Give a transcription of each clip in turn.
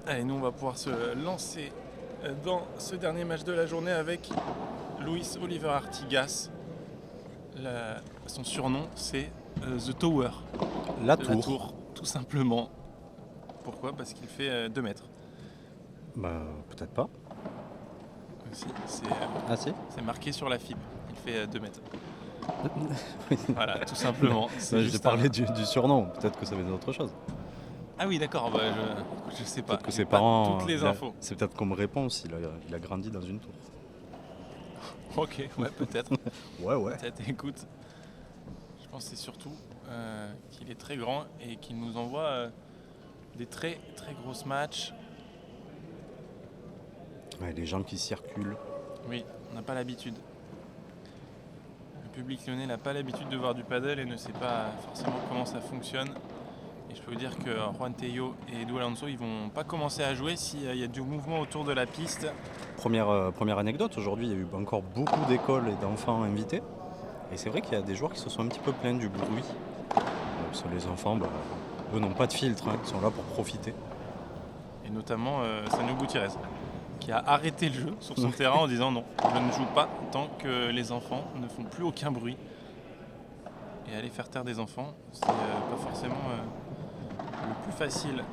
Allez, nous on va pouvoir se lancer dans ce dernier match de la journée avec Luis Oliver Artigas. Son surnom c'est The Tower. La tour. Tout simplement. Pourquoi ? Parce qu'il fait 2 mètres. Bah, peut-être pas. Si, c'est marqué sur la FIB. Il fait 2 mètres. Voilà, tout simplement. J'ai parlé du surnom. Peut-être que ça veut dire autre chose. Ah oui, d'accord. Bah, je sais pas. Peut-être que ses parents. Toutes les infos. C'est peut-être comme réponse. Il a grandi dans une tour. Ok, ouais, peut-être. Ouais. Peut-être, écoute. Je pense que c'est surtout qu'il est très grand et qu'il nous envoie des très très grosses matchs. Ouais, les gens qui circulent. Oui, on n'a pas l'habitude. Le public lyonnais n'a pas l'habitude de voir du paddle et ne sait pas forcément comment ça fonctionne. Et je peux vous dire que Juan Tello et Edu Alonso, ils vont pas commencer à jouer s'il y a du mouvement autour de la piste. Première anecdote, aujourd'hui il y a eu encore beaucoup d'écoles et d'enfants invités. Et c'est vrai qu'il y a des joueurs qui se sont un petit peu plaints du bruit. Parce que les enfants, eux n'ont pas de filtre, ils sont là pour profiter. Et notamment Sanu Gutiérrez, qui a arrêté le jeu sur son terrain en disant non, je ne joue pas tant que les enfants ne font plus aucun bruit. Et aller faire taire des enfants, c'est pas forcément le plus facile.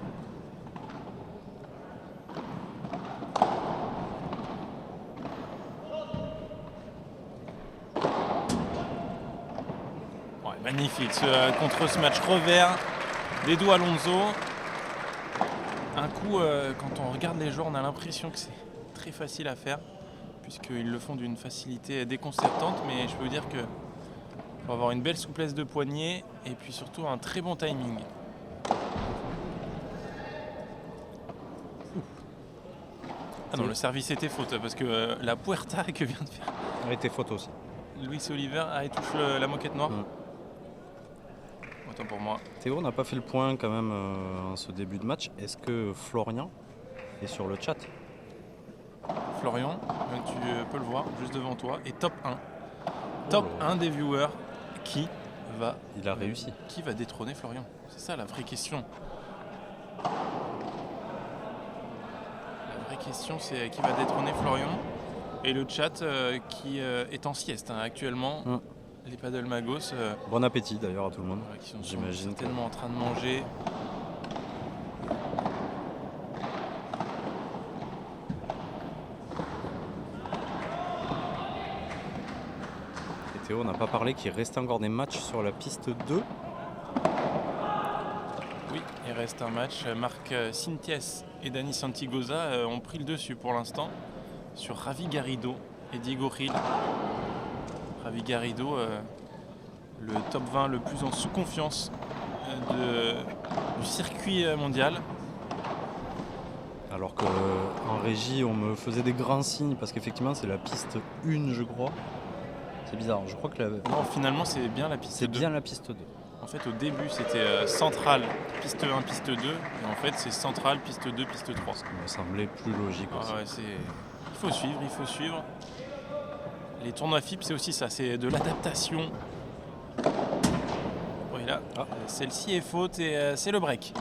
Ouais, magnifique contre ce match revers d'Edu Alonso. Un coup, quand on regarde les joueurs, on a l'impression que c'est très facile à faire, puisqu'ils le font d'une facilité déconcertante, mais je peux vous dire qu'il faut avoir une belle souplesse de poignet et puis surtout un très bon timing. Ah non, le service était faute, parce que la puerta que vient de faire Elle était faute aussi. Luis Oliver, il touche la moquette noire. Autant pour moi. Théo n'a pas fait le point quand même en ce début de match. Est-ce que Florian est sur le chat ? Florian, tu peux le voir juste devant toi, est top 1. Top 1 des viewers qui va... Il a réussi. Qui va détrôner Florian ? C'est ça la vraie question. La vraie question c'est qui va détrôner Florian. Et le chat qui est en sieste actuellement. Les Paddle Magos. Bon appétit d'ailleurs à tout le monde. Qui sont certainement en train de manger. Et Théo n'a pas parlé qu'il restait encore des matchs sur la piste 2. Oui, il reste un match. Marc Sinties et Dani Santigoza ont pris le dessus pour l'instant sur Ravi Garrido et Diego Gil. Ravi Garrido, le top 20 le plus en sous-confiance du circuit mondial. Alors qu'en régie, on me faisait des grands signes parce qu'effectivement, c'est la piste 1, je crois. C'est bizarre, je crois que Non, finalement, c'est bien la piste 2. C'est bien la piste 2. En fait, au début, c'était centrale, piste 1, piste 2. Et en fait, c'est centrale, piste 2, piste 3. Ça me semblait plus logique aussi. Ouais, il faut suivre. Les tournois FIP, c'est aussi ça, c'est de l'adaptation. Oui, là, celle-ci est faute et c'est le break.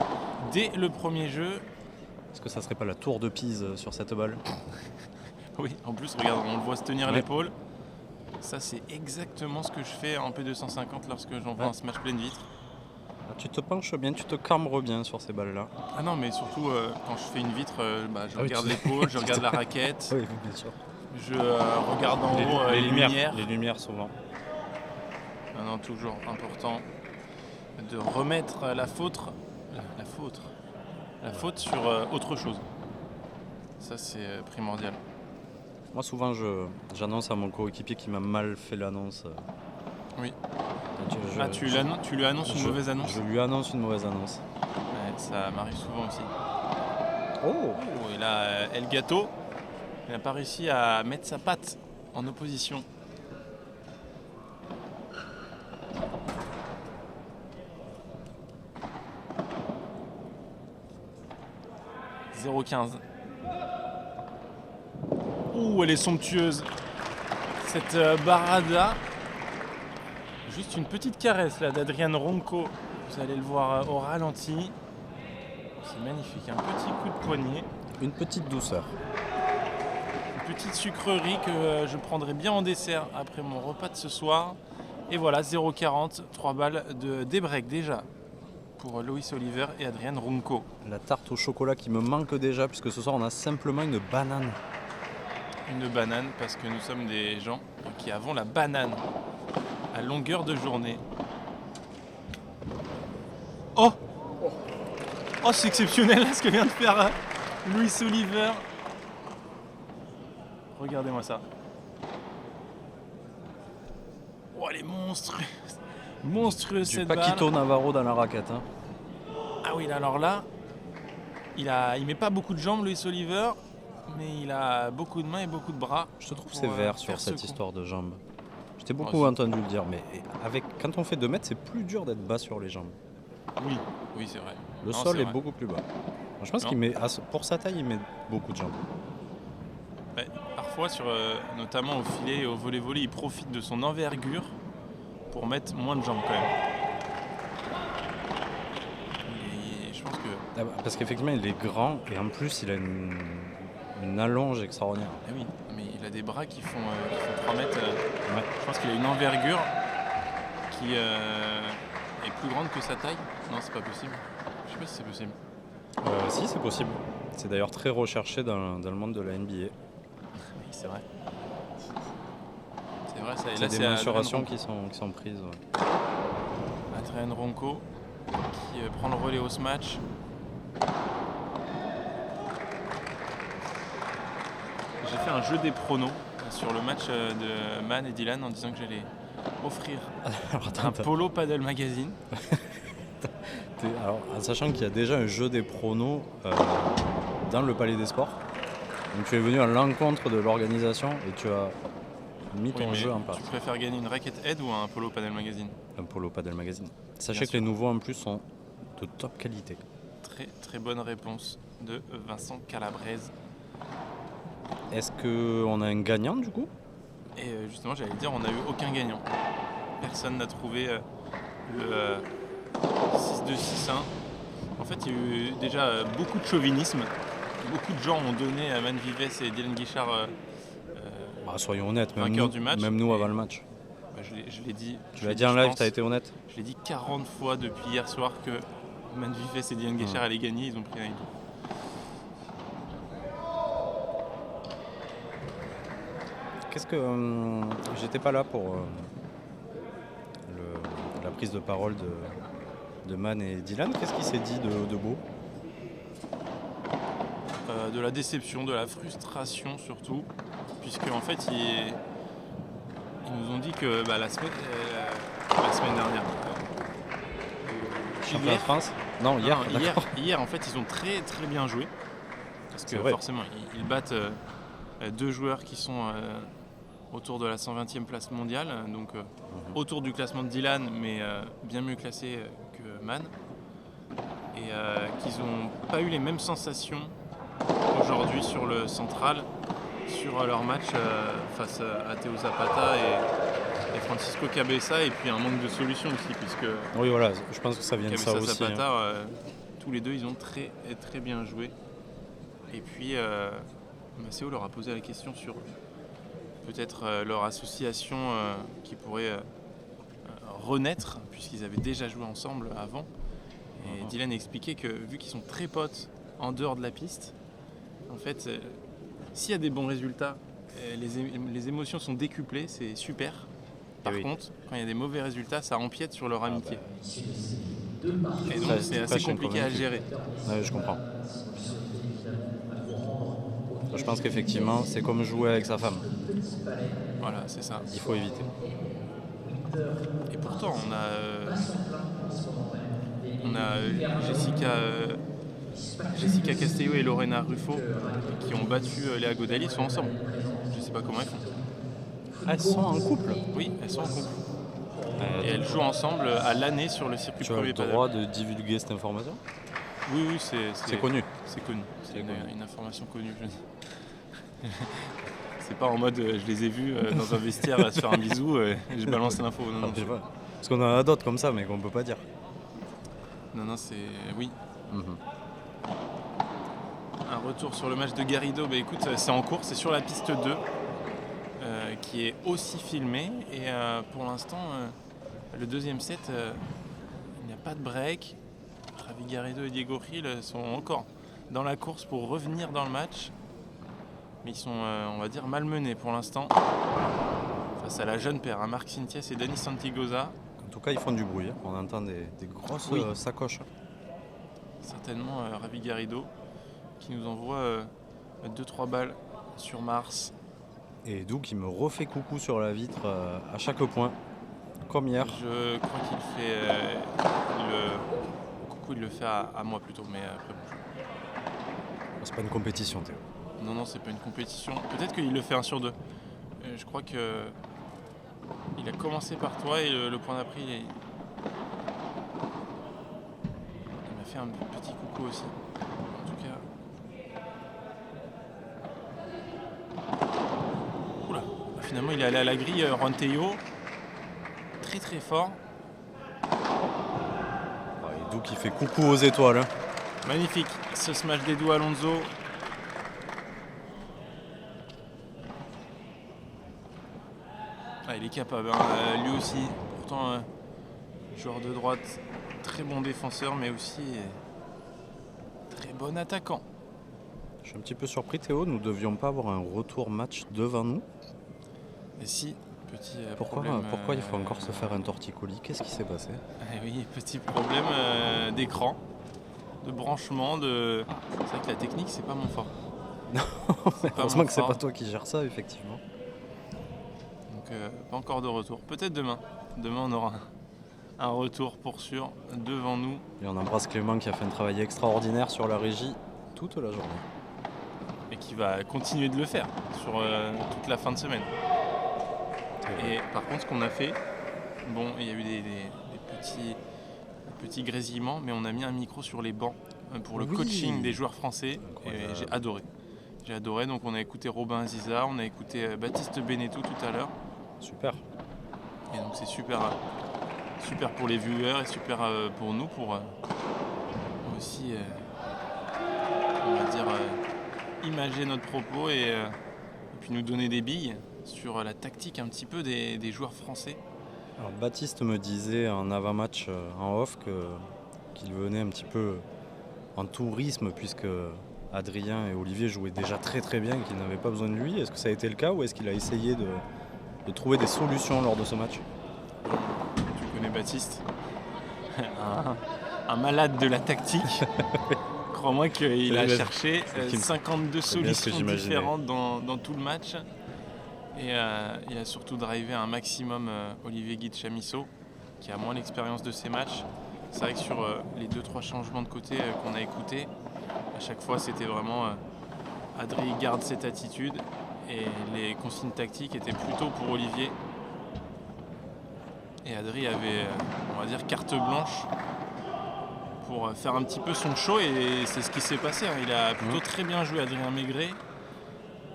Dès le premier jeu. Est-ce que ça serait pas la tour de Pise sur cette balle ? Oui, en plus, regarde, on le voit se tenir l'épaule. Ça, c'est exactement ce que je fais en P250 lorsque j'envoie un smash pleine vitre. Tu te penches bien, tu te cambres bien sur ces balles-là. Ah non, mais surtout, quand je fais une vitre, je regarde l'épaule, je regarde la raquette. Oui, bien sûr. Je regarde en haut les lumières. Les lumières, souvent. Non, toujours important de remettre la faute sur autre chose. Ça, c'est primordial. Moi, souvent, j'annonce à mon coéquipier qui m'a mal fait l'annonce. Oui. Tu lui annonces une mauvaise annonce ? Je lui annonce une mauvaise annonce. Ouais, ça m'arrive souvent aussi. Oh, et là, El Gato, il n'a pas réussi à mettre sa patte en opposition. « 0,15. » Ouh, elle est somptueuse. Cette barada. Juste une petite caresse là d'Adrian Ronco. Vous allez le voir au ralenti. C'est magnifique, un petit coup de poignet, Une petite douceur. une petite sucrerie que je prendrai bien en dessert après mon repas de ce soir. Et voilà, 0,40, 3 balles de débreak déjà pour Loïs Oliver et Adrian Runco. La tarte au chocolat qui me manque déjà, puisque ce soir on a simplement une banane. Une banane, parce que nous sommes des gens qui avons la banane à longueur de journée. Oh, oh, c'est exceptionnel là, ce que vient de faire Loïs Oliver. Regardez-moi ça. Oh, elle est monstrueuse. Monstrueuse Du cette Paquito balle. Navarro dans la raquette. Hein. Ah oui, alors là, il met pas beaucoup de jambes, Loïs Oliver, mais il a beaucoup de mains et beaucoup de bras. Je te trouve pour, c'est vert faire sur ce cette coup. histoire de jambes. Je t'ai Moi beaucoup aussi. entendu le dire, mais quand on fait 2 mètres, c'est plus dur d'être bas sur les jambes. Oui, oui, c'est vrai. Le Non, sol c'est est vrai. beaucoup plus bas. Je pense Non. qu'il met, pour sa taille, il met beaucoup de jambes. Ouais, parfois, notamment au filet et au volley-volley, il profite de son envergure pour mettre moins de jambes quand même. Et je pense que... Ah bah, parce qu'effectivement, il est grand et en plus, il a une allonge extraordinaire. Ah oui, mais il a des bras qui font 3 mètres. Ouais. Je pense qu'il a une envergure qui est plus grande que sa taille. Non, c'est pas possible. Je sais pas si c'est possible. Si, c'est possible. C'est d'ailleurs très recherché dans le monde de la NBA. Oui, c'est vrai. C'est vrai, ça. Et Il y là, a des c'est mensurations qui sont prises. Ouais. Adrian Ronco qui prend le relais au match. J'ai fait un jeu des pronos sur le match de Man et Dylan en disant que j'allais offrir Alors, attends, un Polo Paddle Magazine. alors, en sachant qu'il y a déjà un jeu des pronos dans le Palais des Sports. Donc tu es venu à l'encontre de l'organisation et tu as mis Oui, ton mais jeu en place. tu préfères gagner une Racket Head ou un Polo Paddle Magazine? Un Polo Paddle Magazine. Sachez Bien que sûr. les nouveaux en plus sont de top qualité. Très très bonne réponse de Vincent Calabrese. Est-ce qu'on a un gagnant du coup? Et justement, j'allais dire, on n'a eu aucun gagnant. Personne n'a trouvé le 6-2-6-1. En fait, il y a eu déjà beaucoup de chauvinisme. Beaucoup de gens ont donné à Man Vives et Dylan Guichard. Bah, soyons honnêtes, Vainqueur du match. même nous Et- avant le match. Bah, je l'ai dit. Tu je l'as l'ai dit en je live, pense. t'as été honnête? Je l'ai dit 40 fois depuis hier soir que Man Vives et Dylan Guichard allaient gagner. Ils ont pris un hit. Qu'est-ce que. J'étais pas là pour la prise de parole de Man et Dylan. Qu'est-ce qui s'est dit de beau? De la déception, de la frustration surtout, puisque en fait ils nous ont dit que la semaine dernière, Championnat de France? Non, hier, non, d'accord. hier en fait ils ont très très bien joué, parce que C'est vrai. forcément ils battent deux joueurs qui sont autour de la 120e place mondiale, donc autour du classement de Dylan, mais bien mieux classé que Man, et qu'ils n'ont pas eu les mêmes sensations aujourd'hui sur le central, sur leur match face à Théo Zapata et Francisco Cabeza, et puis un manque de solution aussi, puisque Oui, voilà, je pense que ça vient de ça Cabeza aussi. Zapata, tous les deux ils ont très très bien joué. Et puis Maceo leur a posé la question sur peut-être leur association qui pourrait renaître, puisqu'ils avaient déjà joué ensemble avant. Et Dylan expliquait que vu qu'ils sont très potes en dehors de la piste, en fait, s'il y a des bons résultats, les émotions sont décuplées, c'est super. Par oui. contre, quand il y a des mauvais résultats, ça empiète sur leur amitié. Et donc Ça, c'est assez ça, je suis compliqué à convaincu. gérer. Ouais, je comprends. Je pense qu'effectivement, c'est comme jouer avec sa femme. Voilà, c'est ça. Il faut éviter. Et pourtant, on a Jessica Castello et Lorena Ruffo qui ont battu Léa Godali, sont ensemble. Je sais pas comment elles font. Elles sont en couple. Oui, elles sont en couple. Et elles jouent ensemble à l'année sur le circuit Tu as le premier paddle. droit de divulguer cette information? Oui, oui, C'est connu. C'est connu. C'est C'est connu. une information connue. C'est pas en mode je les ai vus dans un vestiaire se faire un bisou et je balance l'info. Non, non, Je sais pas. Parce qu'on en a d'autres comme ça, mais qu'on peut pas dire. non, c'est. Oui. Mhm. un retour sur le match de Garrido. Bah écoute, c'est en cours, c'est sur la piste 2 qui est aussi filmée. Et pour l'instant, le deuxième set, il n'y a pas de break. Javi Garrido et Diego Gil sont encore dans la course pour revenir dans le match. Mais ils sont, on va dire, malmenés pour l'instant. Face à la jeune paire, hein, Marc Sintiès et Dani Santigosa. En tout cas, ils font du bruit. On entend des grosses sacoches. Certainement Javi Garrido qui nous envoie 2-3 balles sur Mars. Et Edu qui me refait coucou sur la vitre à chaque point, comme hier. Je crois qu'il fait le coucou, il le fait à moi plutôt, mais après bon. C'est pas une compétition, Théo. Non, c'est pas une compétition. Peut-être qu'il le fait 1 sur 2. Je crois que il a commencé par toi et le point d'après, il m'a fait un petit coucou aussi. En tout cas. Oula, finalement il est allé à la grille, Juan Tello. Très très fort. Edu qui fait coucou aux étoiles. Hein. Magnifique ce smash d'Edu Alonso. Il est capable, hein. Lui aussi. Pourtant, joueur de droite, très bon défenseur, mais aussi très bon attaquant. Je suis un petit peu surpris, Théo. Nous ne devions pas avoir un retour match devant nous. Et si, petit pourquoi problème. Pourquoi il faut encore se faire un torticolis? Qu'est-ce qui s'est passé? Oui, petit problème d'écran, de branchement. C'est vrai que la technique, c'est pas mon fort. Non, heureusement que c'est pas toi qui gères ça, effectivement. Donc, pas encore de retour. Peut-être demain. Demain, on aura un retour pour sûr devant nous. Et on embrasse Clément qui a fait un travail extraordinaire sur la régie toute la journée. Et qui va continuer de le faire sur toute la fin de semaine. Et par contre, ce qu'on a fait, bon, il y a eu des petits grésillements, mais on a mis un micro sur les bancs pour le coaching des joueurs français. Et j'ai adoré. J'ai adoré. Donc on a écouté Robin Aziza, on a écouté Baptiste Beneteau tout à l'heure. Super. Et donc c'est super pour les viewers et super pour nous pour aussi, on va dire, imager notre propos et puis nous donner des billes sur la tactique un petit peu des joueurs français. Alors Baptiste me disait en avant-match en off qu'il venait un petit peu en tourisme puisque Adrien et Olivier jouaient déjà très très bien et qu'ils n'avaient pas besoin de lui. Est-ce que ça a été le cas ou est-ce qu'il a essayé de trouver des solutions lors de ce match? Tu connais Baptiste, un malade de la tactique. Crois-moi qu'il a cherché 52 solutions différentes dans tout le match. Et il a surtout drivé un maximum Olivier Guy de Chamisso, qui a moins l'expérience de ces matchs. C'est vrai que sur les 2-3 changements de côté qu'on a écoutés, à chaque fois c'était vraiment Adri garde cette attitude et les consignes tactiques étaient plutôt pour Olivier. Et Adri avait, on va dire, carte blanche pour faire un petit peu son show et c'est ce qui s'est passé. Hein. Il a plutôt très bien joué, Adrien Maigret.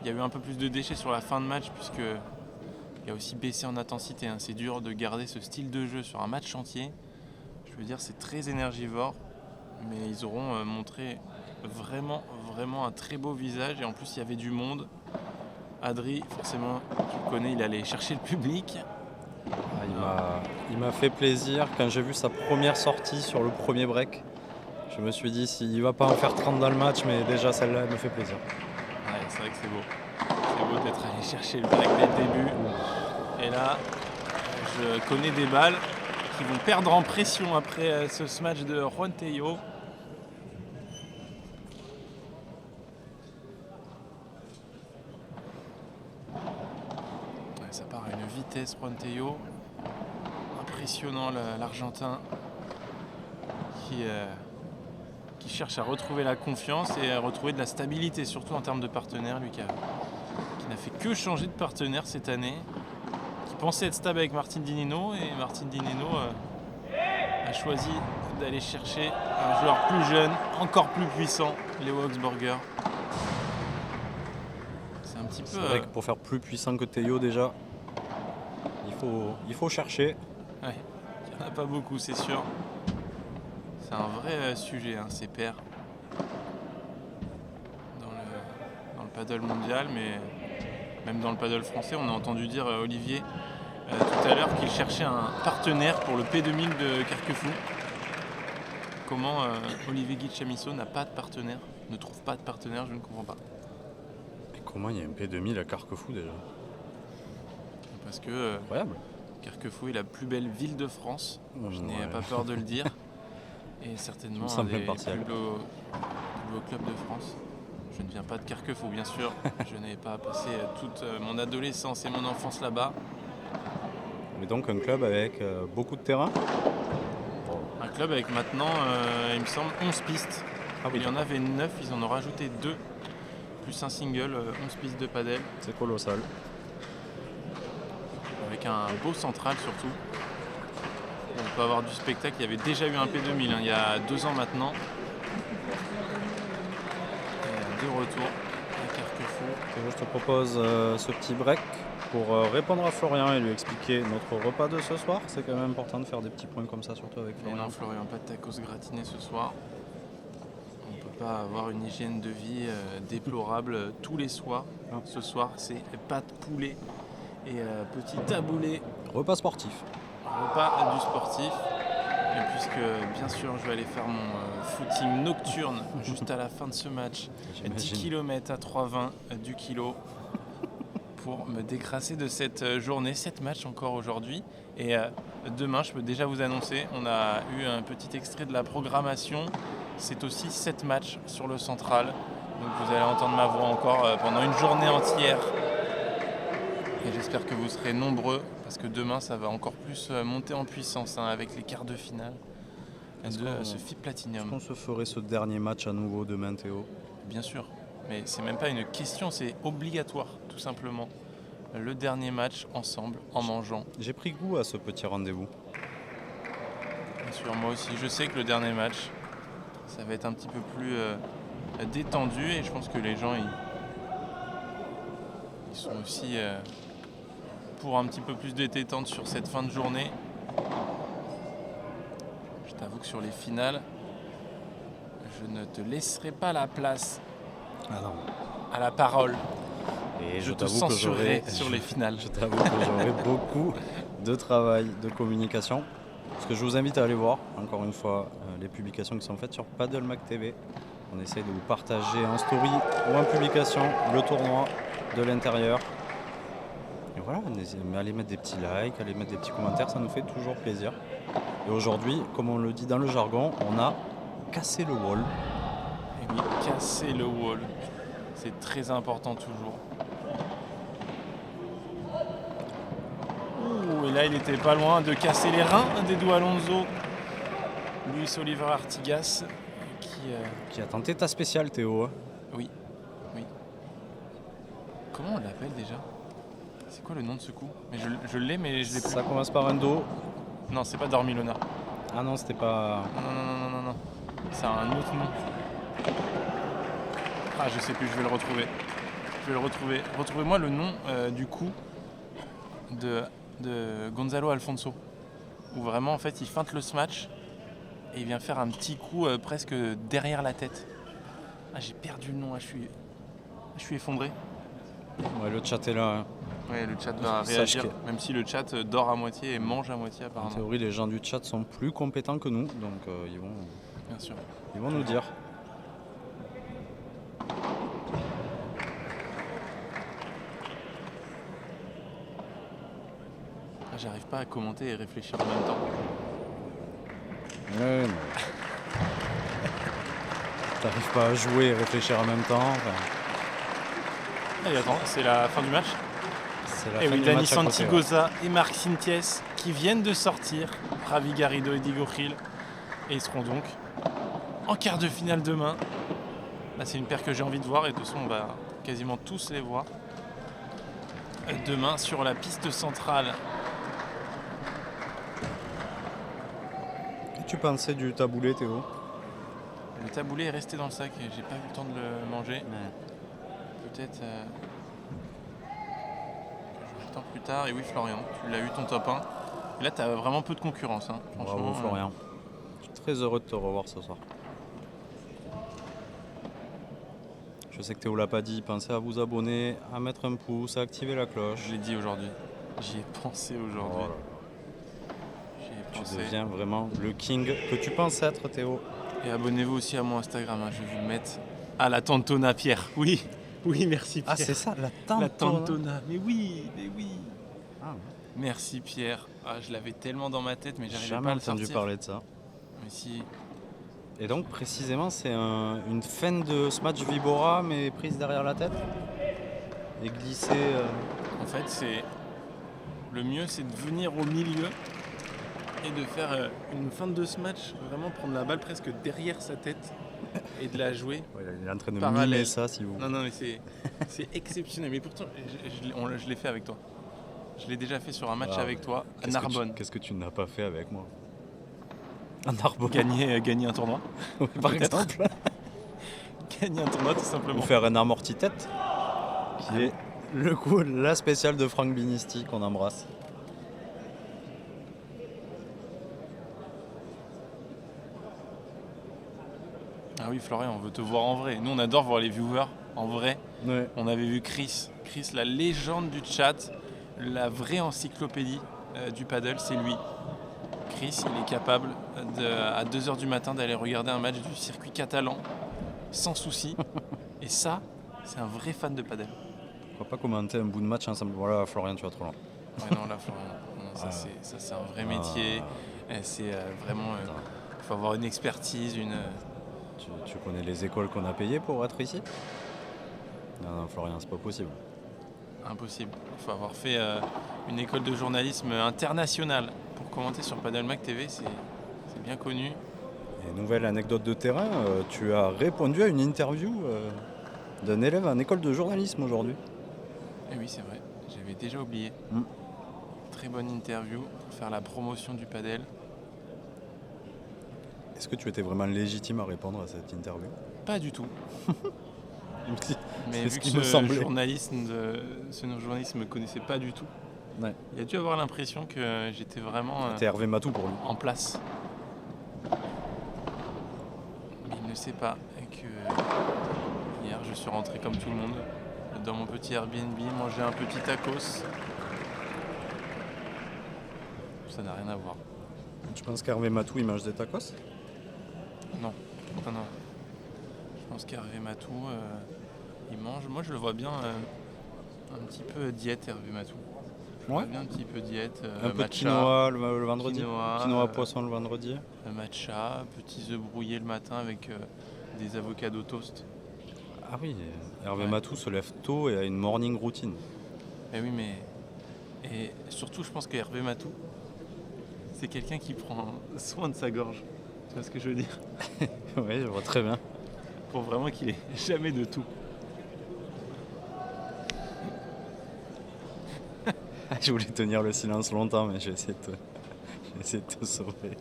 Il y a eu un peu plus de déchets sur la fin de match puisqu'il a aussi baissé en intensité. Hein. C'est dur de garder ce style de jeu sur un match entier. Je veux dire, c'est très énergivore, mais ils auront montré vraiment un très beau visage et en plus il y avait du monde. Adri, forcément, tu le connais, il allait chercher le public. Il m'a fait plaisir quand j'ai vu sa première sortie sur le premier break. Je me suis dit, s'il ne va pas en faire 30 dans le match, mais déjà celle-là, elle me fait plaisir. Ouais, c'est vrai que c'est beau. C'est beau d'être allé chercher le break dès le début. Et là, je connais des balles qui vont perdre en pression après ce smash de Juan Tello. Ouais, ça part à une vitesse, Juan Tello. Impressionnant l'Argentin qui cherche à retrouver la confiance et à retrouver de la stabilité, surtout en termes de partenaire, lui qui n'a fait que changer de partenaire cette année, qui pensait être stable avec Martin Di Nino, et Martin Di Nino a choisi d'aller chercher un joueur plus jeune, encore plus puissant, Leo Oxborger. C'est un petit peu... C'est vrai que pour faire plus puissant que Tello déjà, il faut chercher. Ouais, il n'y en a pas beaucoup, c'est sûr. C'est un vrai sujet, hein, ces paires. paddle mondial, mais même dans le paddle français, on a entendu dire Olivier tout à l'heure qu'il cherchait un partenaire pour le P2000 de Carquefou. Comment Olivier Guichamisso n'a pas de partenaire, ne trouve pas de partenaire, je ne comprends pas. Et comment il y a un P2000 à Carquefou déjà? Parce que Incroyable. Carquefou est la plus belle ville de France, je n'ai Ouais. pas peur de le dire, et certainement Ça un me fait des partial. plus beaux clubs de France. Je ne viens pas de Carquefou, bien sûr, je n'ai pas passé toute mon adolescence et mon enfance là-bas. Mais donc un club avec beaucoup de terrain. Un club avec maintenant, il me semble, 11 pistes. Ah oui, Il y en avait 9, ils en ont rajouté 2, plus un single, 11 pistes de padel, c'est colossal. avec un beau central surtout. On peut avoir du spectacle, il y avait déjà eu un P2000 il y a 2 ans maintenant. Et de retour à Carquefou. Et je te propose ce petit break pour répondre à Florian et lui expliquer notre repas de ce soir. C'est quand même important de faire des petits points comme ça, surtout avec Mais Florian. non Florian, pas de tacos gratinés ce soir. On ne peut pas avoir une hygiène de vie déplorable tous les soirs. Non. Ce soir c'est pâte poulet et petit taboulé. Repas sportif. Repas du sportif. Et puisque bien sûr je vais aller faire mon footing nocturne juste à la fin de ce match, 10 J'imagine. km à 3,20 du kilo, pour me décrasser de cette journée, 7 matchs encore aujourd'hui. Et demain, je peux déjà vous annoncer, on a eu un petit extrait de la programmation, c'est aussi 7 matchs sur le central. Donc vous allez entendre ma voix encore pendant une journée entière. Et j'espère que vous serez nombreux, parce que demain ça va encore plus monter en puissance avec les quarts de finale Est-ce de qu'on- ce FIP Est-ce Platinum. qu'on se ferait ce dernier match à nouveau demain, Théo? Bien sûr, mais c'est même pas une question, c'est obligatoire tout simplement. Le dernier match ensemble, en mangeant. J'ai pris goût à ce petit rendez-vous. Bien sûr, moi aussi, je sais que le dernier match, ça va être un petit peu plus détendu et je pense que les gens, ils sont aussi pour un petit peu plus de détente sur cette fin de journée. Je t'avoue que sur les finales, je ne te laisserai pas la place Ah non. à la parole. Et Je te t'avoue que censurerai j'aurai- sur les finales. Je t'avoue que j'aurai beaucoup de travail, de communication. Ce que je vous invite à aller voir, encore une fois, les publications qui sont faites sur PaddleMac TV. On essaye de vous partager en story ou en publication le tournoi de l'intérieur. Et voilà, allez mettre des petits likes, allez mettre des petits commentaires, ça nous fait toujours plaisir. Et aujourd'hui, comme on le dit dans le jargon, on a cassé le wall. Et oui, casser le wall, c'est très important toujours. Ouh, et là il était pas loin de casser les reins d'Edu Alonso. Luis Oliver Artigas Qui a tenté ta spéciale, Théo. Hein. Oui. Comment on l'appelle déjà? C'est quoi le nom de ce coup? Mais je l'ai mais je l'ai plus. Ça commence par un do. Non, c'est pas Dormilona. Ah non, c'était pas... Non. C'est un autre nom. Ah, je sais plus, je vais le retrouver. Retrouvez-moi le nom du coup de Gonzalo Alfonso. Où vraiment, en fait, il feinte le smash et il vient faire un petit coup presque derrière la tête. Ah, j'ai perdu le nom, je suis effondré. Ouais, le chat est là. Hein. Ouais, le chat va Sache réagir, que- même si le chat dort à moitié et mange à moitié En apparemment. théorie, les gens du chat sont plus compétents que nous, donc Bien sûr. ils vont nous dire. Ah, j'arrive pas à commenter et réfléchir en même temps. Ouais, mais... T'arrives pas à jouer et réfléchir en même temps. Enfin, Allez, attends, c'est la fin du match. c'est la Et fin oui, du Dani match à côté, ouais. Santigosa et Marc Sinties qui viennent de sortir, Ravi Garrido et Diego Gil, et ils seront donc en quart de finale demain. Là, c'est une paire que j'ai envie de voir et de toute façon, on va quasiment tous les voir demain sur la piste centrale. Qu'est-ce que tu pensais du taboulé, Théo? Le taboulé est resté dans le sac et j'ai pas eu le temps de le manger. Peut-être que j'aurai le temps plus tard. Et oui, Florian, tu l'as eu ton top 1. Et là, tu as vraiment peu de concurrence. Hein. Franchement, Bravo Florian. Je suis très heureux de te revoir ce soir. Je sais que Théo l'a pas dit, pensez à vous abonner, à mettre un pouce, à activer la cloche. Je l'ai dit aujourd'hui. J'y ai pensé aujourd'hui. Oh là là. J'y ai Tu pensé. deviens vraiment le king que tu penses être, Théo. Et abonnez-vous aussi à mon Instagram, hein, je vais vous le mettre. Ah, la Tantona, Pierre. Oui, oui, merci Pierre. Ah, c'est ça, la La Tantona. Tantona. Mais oui, mais oui. Ah, ouais. Merci Pierre. Ah, je l'avais tellement dans ma tête, mais j'arrivais Jamais pas à le entendu sortir. parler de ça. Mais si. Et donc, précisément, c'est une fin de Smash Vibora, mais prise derrière la tête et glissée. En fait, c'est le mieux, c'est de venir au milieu et de faire une fin de ce match, vraiment prendre la balle presque derrière sa tête et de la jouer. Ouais, il est en train de Parallèle. mimer ça, si vous. Non, non, mais c'est exceptionnel. Mais pourtant, je l'ai fait avec toi. Je l'ai déjà fait sur un match Ah, avec toi à Qu'est-ce que tu- Narbonne. Qu'est-ce que tu n'as pas fait avec moi? À Narbonne, Gagner un tournoi. par peut-être. exemple. Gagner un tournoi, tout simplement. Ou faire un amorti-tête, qui est le coup, la spéciale de Franck Binisti qu'on embrasse. Ah oui, Florian, on veut te voir en vrai. Nous, on adore voir les viewers en vrai. Ouais. On avait vu Chris, la légende du chat, la vraie encyclopédie du paddle, c'est lui. Chris, il est capable à 2h du matin d'aller regarder un match du circuit catalan sans souci. Et ça, c'est un vrai fan de paddle. Pourquoi pas commenter un bout de match ensemble? Voilà, Florian, tu vas trop loin. Ouais, non, là, Florian, non, ça, Ah. c'est un vrai métier. C'est vraiment. Il faut avoir une expertise, une. Tu connais les écoles qu'on a payées pour être ici? Non, non, Florian, c'est pas possible. Impossible. Il faut avoir fait une école de journalisme internationale pour commenter sur Paddle TV, c'est bien connu. Et nouvelle anecdote de terrain, tu as répondu à une interview d'un élève en école de journalisme aujourd'hui. Et oui, c'est vrai, j'avais déjà oublié. Mm. Très bonne interview pour faire la promotion du paddle. Est-ce que tu étais vraiment légitime à répondre à cette interview? Pas du tout. Mais C'est vu ce que qui me semblait. ce journaliste ne me connaissait pas du tout, Ouais. il a dû avoir l'impression que j'étais vraiment C'était Hervé Matou pour lui. en place. Mais il ne sait pas que hier je suis rentré comme tout le monde dans mon petit Airbnb, manger un petit tacos. Ça n'a rien à voir. Tu penses qu'Hervé Matou il mange des tacos? Non, non, non. Je pense qu'Hervé Matou, il mange. Moi, je le vois bien un petit peu diète, Hervé Matou. Je le vois bien un petit peu diète. Un peu de matcha, quinoa le vendredi? quinoa, Poisson le vendredi? matcha, petits œufs brouillés le matin avec des avocados toast. Ah oui, Hervé Ouais. Matou se lève tôt et a une morning routine. Mais oui, mais. Et surtout, je pense que Hervé Matou, c'est quelqu'un qui prend soin de sa gorge. Tu vois ce que je veux dire? Oui, je vois très bien. Pour vraiment qu'il ait jamais de tout. Je voulais tenir le silence longtemps, mais j'ai essayé de te sauver.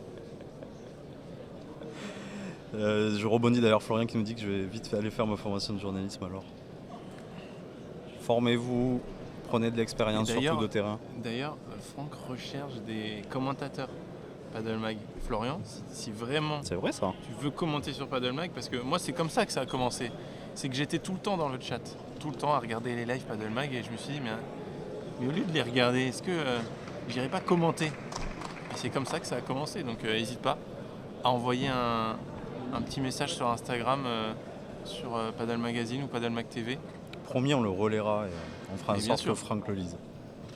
Je rebondis d'ailleurs, Florian qui nous dit que je vais vite aller faire ma formation de journalisme alors. Formez-vous, prenez de l'expérience, Et d'ailleurs- surtout de terrain. D'ailleurs, Franck recherche des commentateurs Paddle Mag. Florian, si vraiment C'est vrai ça? tu veux commenter sur Paddle Mag, parce que moi c'est comme ça que ça a commencé. C'est que j'étais tout le temps dans le chat, tout le temps à regarder les lives Paddle Mag et je me suis dit mais au lieu de les regarder, est-ce que j'irais pas commenter? Et c'est comme ça que ça a commencé, donc n'hésite pas à envoyer un petit message sur Instagram sur Paddle Magazine ou Paddle Mag TV. Promis, on le relaiera et on fera en Et bien sorte sûr. que Franck le lise.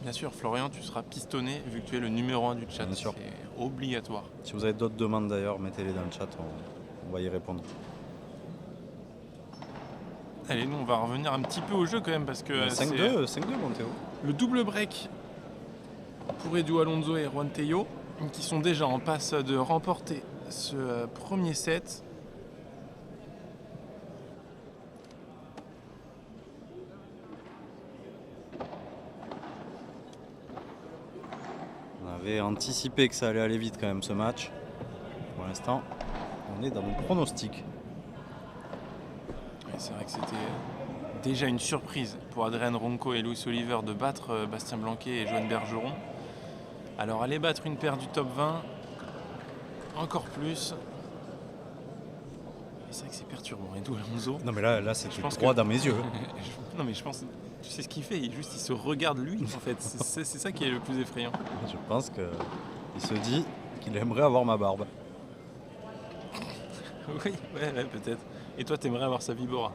Bien sûr, Florian, tu seras pistonné vu que tu es le numéro 1 du chat. Bien sûr. C'est obligatoire. Si vous avez d'autres demandes d'ailleurs, mettez-les dans le chat, on va y répondre. Allez, nous on va revenir un petit peu au jeu quand même parce que 5-2, 5-2 mon Théo. le double break pour Edu Alonso et Juan Tello qui sont déjà en passe de remporter ce premier set. On avait anticipé que ça allait aller vite quand même ce match. Pour l'instant, on est dans nos pronostics. Ouais, c'est vrai que c'était déjà une surprise pour Adrien Ronco et Luis Oliver de battre Bastien Blanquet et Joanne Bergeron. Alors aller battre une paire du top 20, encore plus. Et c'est vrai que c'est perturbant. perturbant. Edu Alonso. Non mais là c'était Je pense droit que- dans mes yeux. Non mais je pense, tu sais ce qu'il fait, il se regarde lui en fait. C'est ça qui est le plus effrayant. Je pense qu'il se dit qu'il aimerait avoir ma barbe. Oui, ouais, peut-être. Et toi, t'aimerais avoir sa Vibora.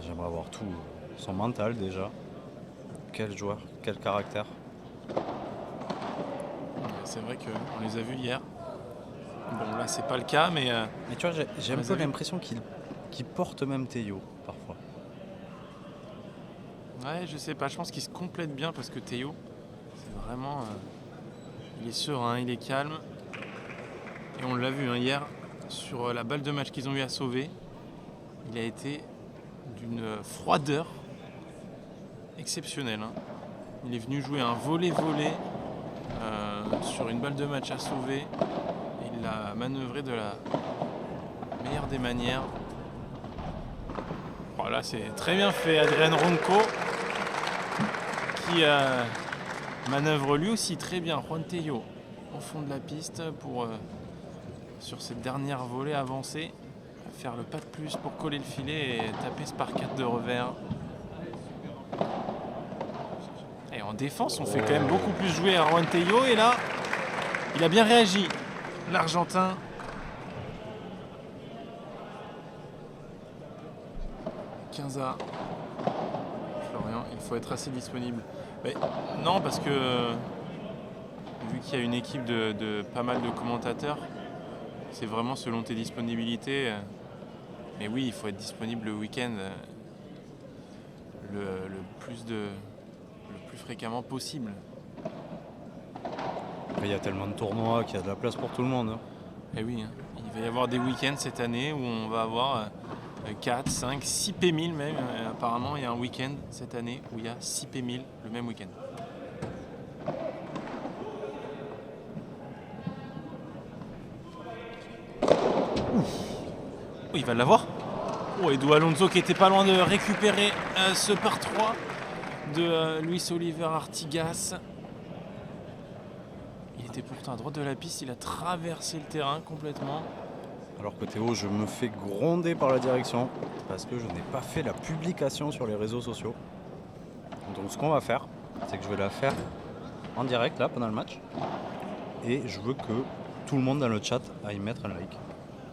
J'aimerais avoir tout. Son mental déjà. Quel joueur, quel caractère. C'est vrai qu'on les a vus hier. Bon, là, c'est pas le cas, mais Mais tu vois, j'ai un les peu a vus. l'impression qu'il porte même Théo parfois. ouais, je sais pas. Je pense qu'ils se complètent bien parce que Théo, c'est vraiment, il est serein, il est calme. Et on l'a vu hier sur la balle de match qu'ils ont eu à sauver. Il a été d'une froideur exceptionnelle. Hein. Il est venu jouer un volley-volley sur une balle de match à sauver. Et il l'a manœuvré de la meilleure des manières. Voilà, c'est très bien fait. Adrien Ronco qui manœuvre lui aussi très bien. Juan Tello au fond de la piste pour sur cette dernière volée avancée faire le pas de plus pour coller le filet et taper ce par 4 de revers. Et en défense, on fait quand même beaucoup plus jouer à Juan Tello et là, il a bien réagi. L'Argentin. Quinza. Florian, il faut être assez disponible. Mais non, parce que vu qu'il y a une équipe de pas mal de commentateurs, c'est vraiment selon tes disponibilités. Mais oui, il faut être disponible le week-end le plus fréquemment possible. Il y a tellement de tournois qu'il y a de la place pour tout le monde. Et oui, hein, il va y avoir des week-ends cette année où on va avoir 4, 5, 6 P1000 même. Apparemment, il y a un week-end cette année où il y a 6 P1000 le même week-end. Oh, il va l'avoir. Oh, Edu Alonso qui était pas loin de récupérer ce par 3 de Luis Oliver Artigas. Il était pourtant à droite de la piste, il a traversé le terrain complètement. Alors que Théo, je me fais gronder par la direction parce que je n'ai pas fait la publication sur les réseaux sociaux. Donc ce qu'on va faire, c'est que je vais la faire en direct là pendant le match. Et je veux que tout le monde dans le chat aille mettre un like.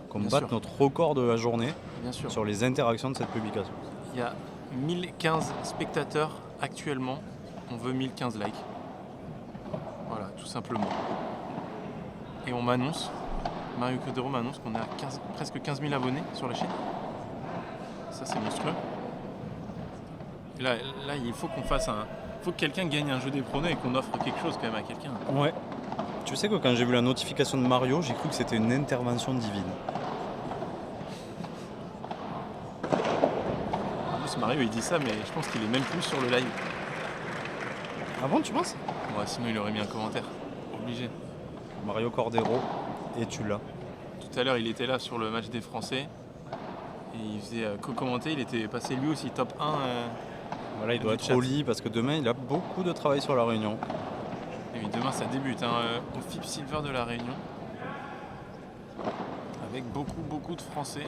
Qu'on Bien batte sûr. notre record de la journée Bien sûr. sur les interactions de cette publication. Il y a 1015 spectateurs actuellement. On veut 1015 likes. Voilà, tout simplement. Et on m'annonce, Mario Codero m'annonce qu'on est à presque 15 000 abonnés sur la chaîne. Ça, c'est monstrueux. Et là, il faut qu'on fasse il faut que quelqu'un gagne un jeu des pronos et qu'on offre quelque chose quand même à quelqu'un. Ouais. Tu sais que quand j'ai vu la notification de Mario, j'ai cru que c'était une intervention divine. En plus, Mario, il dit ça, mais je pense qu'il est même plus sur le live. Ah bon, tu penses? Ouais, sinon, il aurait mis un commentaire. Obligé. Mario Cordero, et tu l'as. Tout à l'heure, il était là sur le match des Français. Et il faisait co-commenter. Il était passé lui aussi top 1. Voilà, il doit du être chat. au lit parce que demain, il a beaucoup de travail sur la Réunion. Et oui, demain, ça débute au FIP Silver de la Réunion. Avec beaucoup de Français.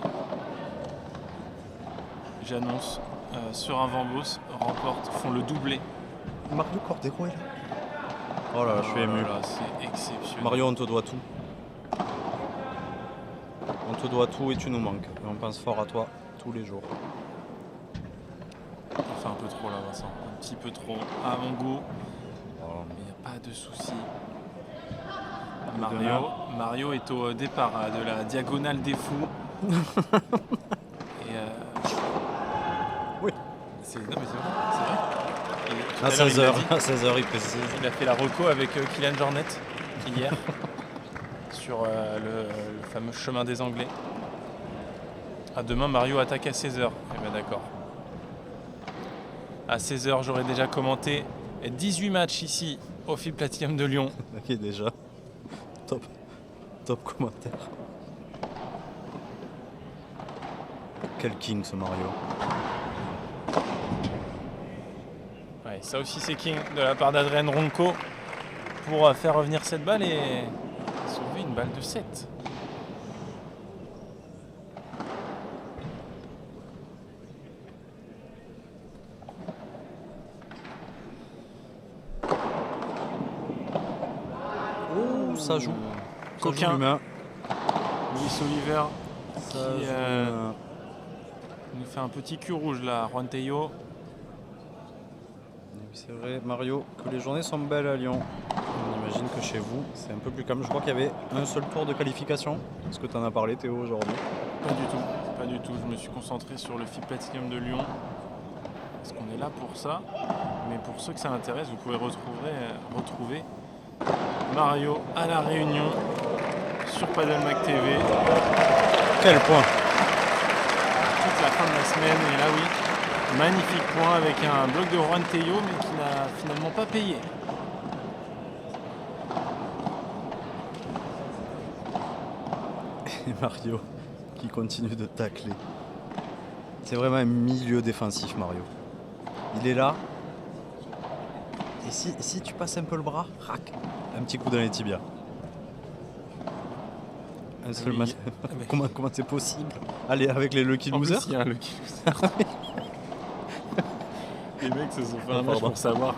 J'annonce, sur un Vambos, font le doublé. Mario Cordero est là. Oh là là, je suis ému. Là, c'est exceptionnel. Mario, on te doit tout. On te doit tout et tu nous manques. Et on pense fort à toi tous les jours. On fait un peu trop là, Vincent. Un petit peu trop. À mon goût. Oh, Mais il n'y a pas de souci. demain. Mario est au départ de la diagonale des fous. Et Oui. non mais c'est vrai. Et tout À l'heure, il 16h, l'a dit. à 16h, il précise. Il a fait la reco avec Kylian Jornet hier sur le fameux chemin des Anglais. Ah, demain, Mario attaque à 16h. Eh bien d'accord. À 16h, j'aurais déjà commenté 18 matchs ici au FIP Platinum de Lyon. Ok, déjà. Top commentaire. Quel king ce Mario. Ouais, ça aussi c'est king de la part d'Adrien Ronco pour faire revenir cette balle et sauver une balle de 7. ça joue. Ça joue Coquin. l'humain. Luis Oliver Ça qui joue l'humain. nous fait un petit cul rouge là. Juan Tello. C'est vrai, Mario, que les journées sont belles à Lyon. On imagine que chez vous, c'est un peu plus calme. Je crois qu'il y avait un seul tour de qualification. Est-ce que tu en as parlé, Théo, aujourd'hui? Pas du tout. Pas du tout. Je me suis concentré sur le FIP Platinum de Lyon. Parce qu'on est là pour ça. Mais pour ceux que ça intéresse, vous pouvez retrouver Mario à la Réunion sur Paddlemac TV. Quel point! Toute la fin de la semaine. Et là, oui, magnifique point avec un bloc de Juan Tello, mais qui n'a finalement pas payé. Et Mario qui continue de tacler. C'est vraiment un milieu défensif, Mario. Il est là. Et si tu passes un peu le bras, rac, un petit coup dans les tibias. Un seul Oui. match. Comment c'est possible? Allez, avec les Lucky En plus, Losers. il y a un Lucky Loser. Les mecs se sont fait un match Pardon. pour savoir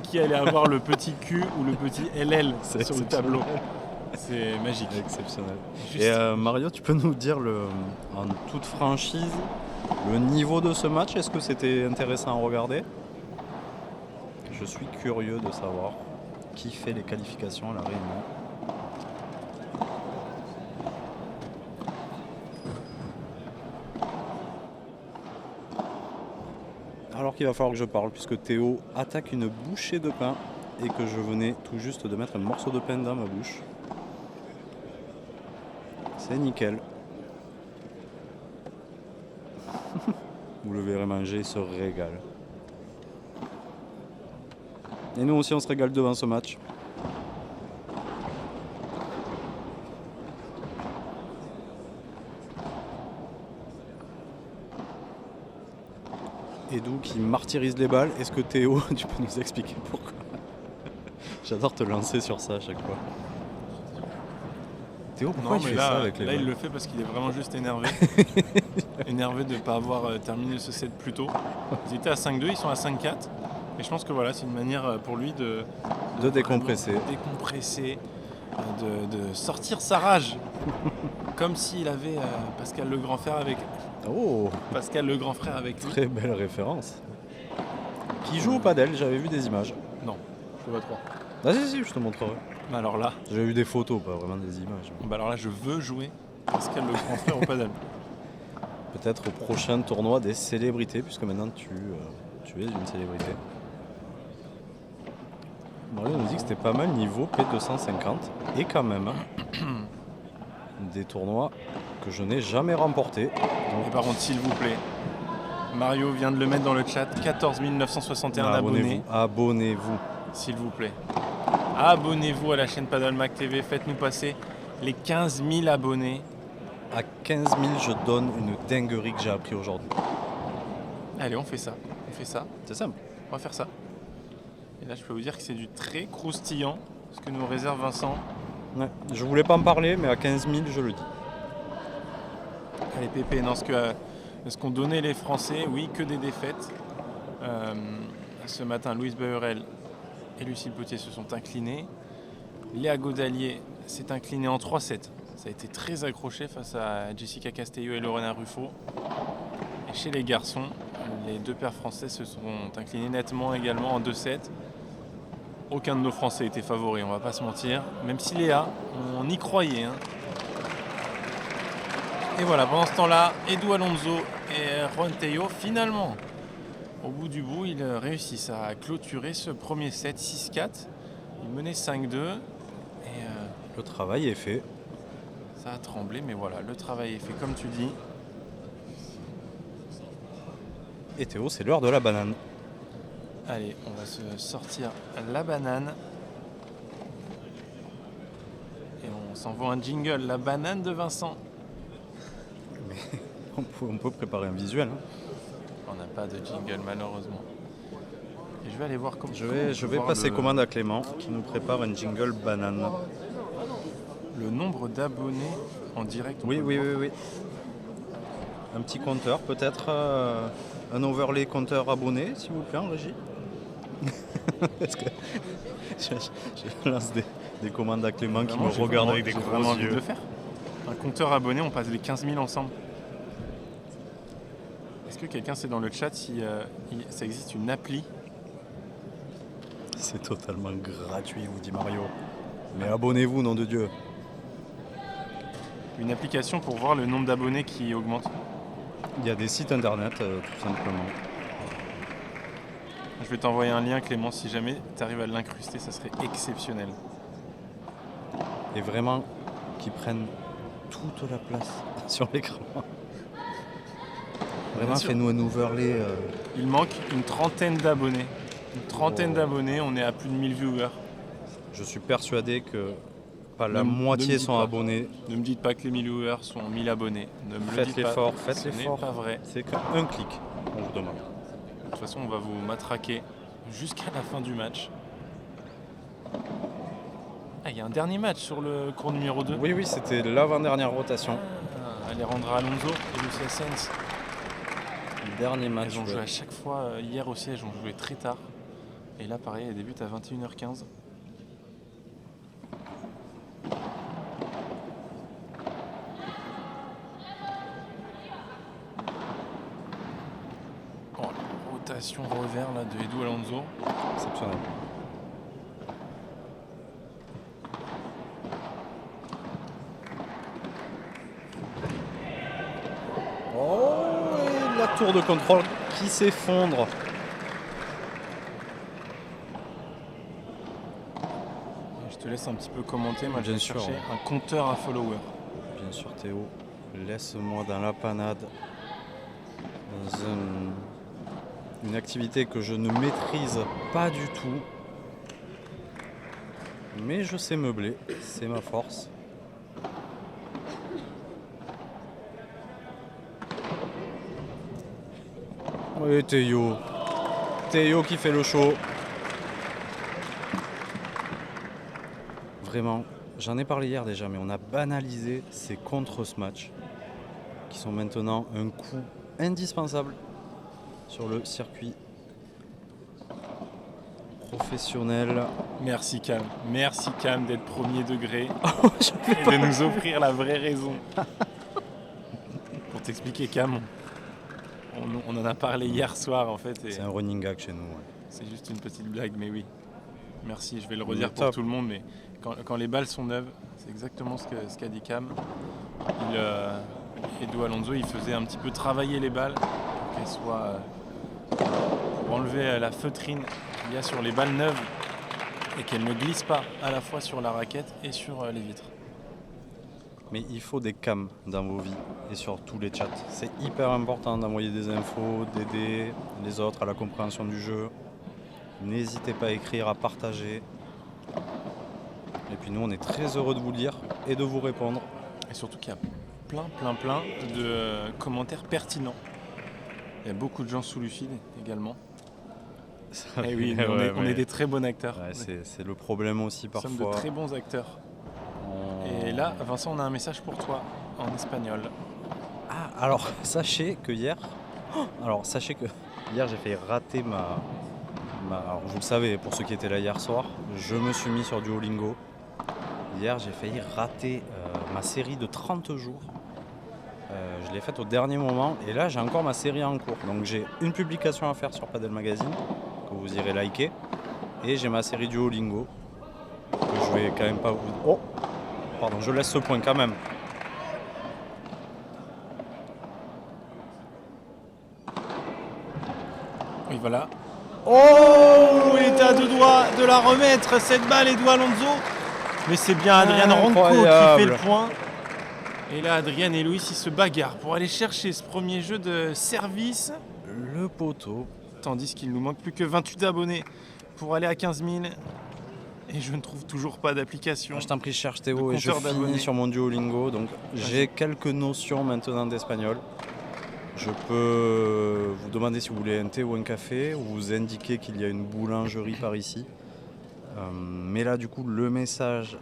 qui allait avoir le petit Q ou le petit LL C'est sur le exceptionnel. tableau. C'est magique. Exceptionnel. Juste- Et Mario, tu peux nous dire en toute franchise le niveau de ce match? Est-ce que c'était intéressant à regarder? Je suis curieux de savoir qui fait les qualifications à la Réunion. Alors qu'il va falloir que je parle puisque Théo attaque une bouchée de pain et que je venais tout juste de mettre un morceau de pain dans ma bouche. C'est nickel. Vous le verrez manger, il se régale. Et nous aussi on se régale devant ce match. Edou qui martyrise les balles. Est-ce que Théo, tu peux nous expliquer pourquoi? J'adore te lancer sur ça à chaque fois. Théo, pourquoi Non, tu mais fais là, ça avec les là il balles? le fait parce qu'il est vraiment juste énervé. Énervé de ne pas avoir terminé ce set plus tôt. Ils étaient à 5-2, ils sont à 5-4. Et je pense que voilà, c'est une manière pour lui de décompresser. vraiment décompresser, de sortir sa rage. Comme s'il avait Pascal le grand frère avec Oh, lui. très belle référence. Qui joue au padel, j'avais vu des images. Non, je peux pas trop. Ah si, je te montrerai. Mais alors là, J'avais vu des photos, pas vraiment des images. je veux jouer Pascal le grand frère au paddle. Peut-être au prochain tournoi des célébrités, puisque maintenant tu es une célébrité. Mario nous dit que c'était pas mal niveau P250. Et quand même, des tournois que je n'ai jamais remportés. Et par contre, s'il vous plaît, Mario vient de le mettre dans le chat, 14 961 abonnés. Abonnez-vous. S'il vous plaît. Abonnez-vous à la chaîne Paddlemac TV, faites-nous passer les 15 000 abonnés. À 15 000, je donne une dinguerie que j'ai appris aujourd'hui. Allez, on fait ça. C'est simple. On va faire ça. Et là, je peux vous dire que c'est du très croustillant, ce que nous réserve Vincent. Ouais. Je voulais pas en parler, mais à 15 000, je le dis. Allez, Pépé, non, ce qu'ont donné les Français, oui, que des défaites. Ce matin, Louise Beurel et Lucille Potier se sont inclinés. Léa Godalier s'est inclinée en 3-7. Ça a été très accroché face à Jessica Castello et Lorena Ruffo. Et chez les garçons, les deux paires français se sont inclinés nettement également en 2-7. Aucun de nos Français était favori, on va pas se mentir. Même si Léa, on y croyait. Hein. Et voilà, pendant ce temps-là, Edu Alonso et Juan Tello, finalement, au bout du bout, ils réussissent à clôturer ce premier set 6-4. Ils menaient 5-2 et Le travail est fait. ça a tremblé, mais voilà, le travail est fait comme tu dis. Et Théo, c'est l'heure de la banane. Allez, on va se sortir la banane. Et on s'envoie un jingle, la banane de Vincent. On peut préparer un visuel. Hein. On n'a pas de jingle malheureusement. Et je vais aller voir comment. Je vais passer commande à Clément qui nous prépare un jingle banane. Le nombre d'abonnés en direct. on Oui. peut le voir. Un petit compteur, peut-être un overlay compteur abonné, s'il vous plaît, en régie. Parce que je lance des commandes à Clément qui me J'ai regarde vraiment- avec des j'ai gros vraiment envie de yeux. le faire. Un compteur abonné, on passe les 15 000 ensemble. Est-ce que quelqu'un sait dans le chat si ça existe une appli? C'est totalement gratuit, vous dit Mario. Mais abonnez-vous, nom de Dieu. Une application pour voir le nombre d'abonnés qui augmente? Il y a des sites internet, tout simplement. Je vais t'envoyer un lien, Clément, si jamais tu arrives à l'incruster, ça serait exceptionnel. Et vraiment, qui prennent toute la place sur l'écran. Vraiment, Bien sûr. fais-nous un overlay. Il manque une trentaine d'abonnés. Une trentaine d'abonnés, on est à plus de 1000 viewers. Je suis persuadé que pas la Ne me moitié dis sont pas. abonnés. Ne me dites pas que les 1000 viewers sont 1000 abonnés. Ne me le Faites dites pas. l'effort, faites Ce n'est l'effort. pas vrai. C'est qu'un clic, on vous demande. De toute façon, on va vous matraquer jusqu'à la fin du match. Ah, il y a un dernier match sur le cours numéro 2. Oui, c'était l'avant-dernière rotation. Alejandro Alonso et Lucia Sainz. Dernier match. Elles ont joué à chaque fois. Hier aussi, elles ont joué très tard. Et là, pareil, elles débutent à 21h15. Oh, la rotation revers là, de Edu Alonso. Exceptionnel. Oh, et la tour de contrôle qui s'effondre. Je te laisse un petit peu commenter. Moi, je Bien vais sûr, chercher ouais. un compteur à followers. Bien sûr, Théo, laisse-moi dans la panade, dans une activité que je ne maîtrise pas du tout. Mais je sais meubler, c'est ma force. Oui, Théo. Théo qui fait le show. Vraiment, j'en ai parlé hier déjà, mais on a banalisé ces contre-smash qui sont maintenant un coup indispensable sur le circuit professionnel. Merci Cam d'être premier degré et de nous offrir la vraie raison. Pour t'expliquer Cam, on en a parlé hier soir en fait et C'est un running gag chez nous. Ouais. c'est juste une petite blague mais oui. Merci, je vais le redire pour Top. tout le monde mais quand les balles sont neuves, c'est exactement ce qu'a dit Cam. Edu Alonso il faisait un petit peu travailler les balles pour qu'elles soient pour enlever la feutrine qu'il y a sur les balles neuves et qu'elles ne glissent pas à la fois sur la raquette et sur les vitres. Mais il faut des cams dans vos vies et sur tous les chats. C'est hyper important d'envoyer des infos, d'aider les autres à la compréhension du jeu. N'hésitez pas à écrire, à partager. Et puis nous, on est très heureux de vous lire et de vous répondre. Et surtout qu'il y a plein de commentaires pertinents. Il y a beaucoup de gens sous le fil également. Et oui, mais on est des très bons acteurs. Ouais, c'est le problème aussi Nous sommes parfois. de très bons acteurs. Et là, Vincent, on a un message pour toi en espagnol. Ah, alors sachez que hier, j'ai failli rater alors vous le savez, pour ceux qui étaient là hier soir, je me suis mis sur Duolingo. Hier, j'ai failli rater ma série de 30 jours. Je l'ai faite au dernier moment et là, j'ai encore ma série en cours. Donc j'ai une publication à faire sur Padel Magazine que vous irez liker et j'ai ma série Duolingo que je vais quand même pas vous... Oh, pardon, je laisse ce point quand même. Oui, voilà. Oh, il était à deux doigts de la remettre, cette balle, Edu Alonso. Mais c'est bien Adrian Ronco qui fait le point. Et là, Adrian et Louis, ils se bagarrent pour aller chercher ce premier jeu de service. Le poteau. Tandis qu'il nous manque plus que 28 abonnés pour aller à 15 000. Et je ne trouve toujours pas d'application. Je t'en prie, cherche Théo, et je compteur d'abonnés. finis sur mon Duolingo. Donc j'ai quelques notions maintenant d'espagnol. Je peux vous demander si vous voulez un thé ou un café, ou vous indiquer qu'il y a une boulangerie par ici. Mais là, du coup, le message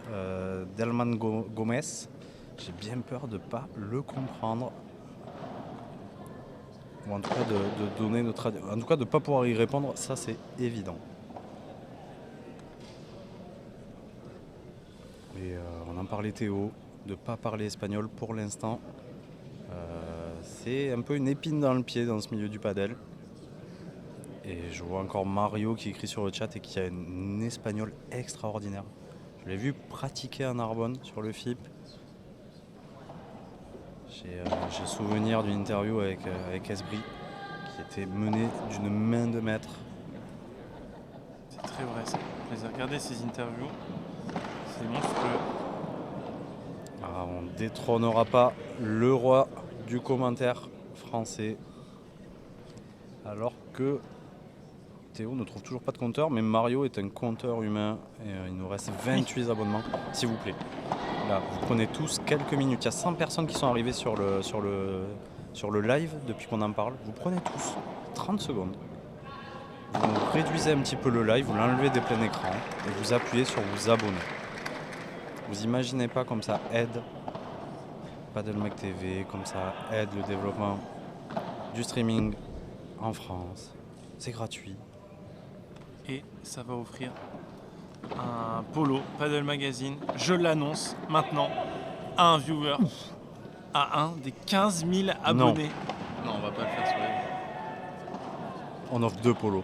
d'Elman Gomez, j'ai bien peur de ne pas le comprendre. Ou en tout cas de donner notre... En tout cas, de ne pas pouvoir y répondre, ça c'est évident. Et on en parlait Théo, de ne pas parler espagnol pour l'instant. C'est un peu une épine dans le pied dans ce milieu du padel. Et je vois encore Mario qui écrit sur le chat et qui a un espagnol extraordinaire. Je l'ai vu pratiquer à Narbonne sur le FIP. J'ai souvenir d'une interview avec Esbri qui était menée d'une main de maître. C'est très vrai ça. Je les ai regardés ces interviews. C'est monstrueux. On ne détrônera pas le roi du commentaire français. Alors que Théo ne trouve toujours pas de compteur, mais Mario est un compteur humain et il nous reste 28 abonnements, s'il vous plaît. Là, vous prenez tous quelques minutes. Il y a 100 personnes qui sont arrivées sur le live depuis qu'on en parle. Vous prenez tous 30 secondes. Vous réduisez un petit peu le live, vous l'enlevez des pleins écrans et vous appuyez sur vous abonner. Vous imaginez pas comme ça aide Padelmec TV, comme ça aide le développement du streaming en France. C'est gratuit. Et ça va offrir un polo Padel Magazine, je l'annonce maintenant, à un viewer, à un des 15 000 abonnés. Non, on va pas le faire sur les... On offre 2 polos.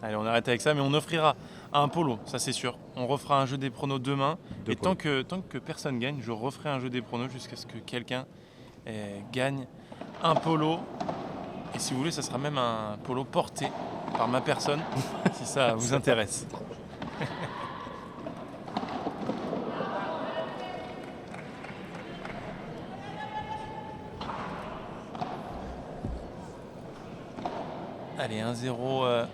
Allez, on arrête avec ça, mais on offrira un polo, ça c'est sûr. On refera un jeu des pronos demain. Et tant que personne gagne, je referai un jeu des pronos jusqu'à ce que quelqu'un gagne un polo. Et si vous voulez, ça sera même un polo porté par ma personne, si ça vous intéresse. Allez, 1-0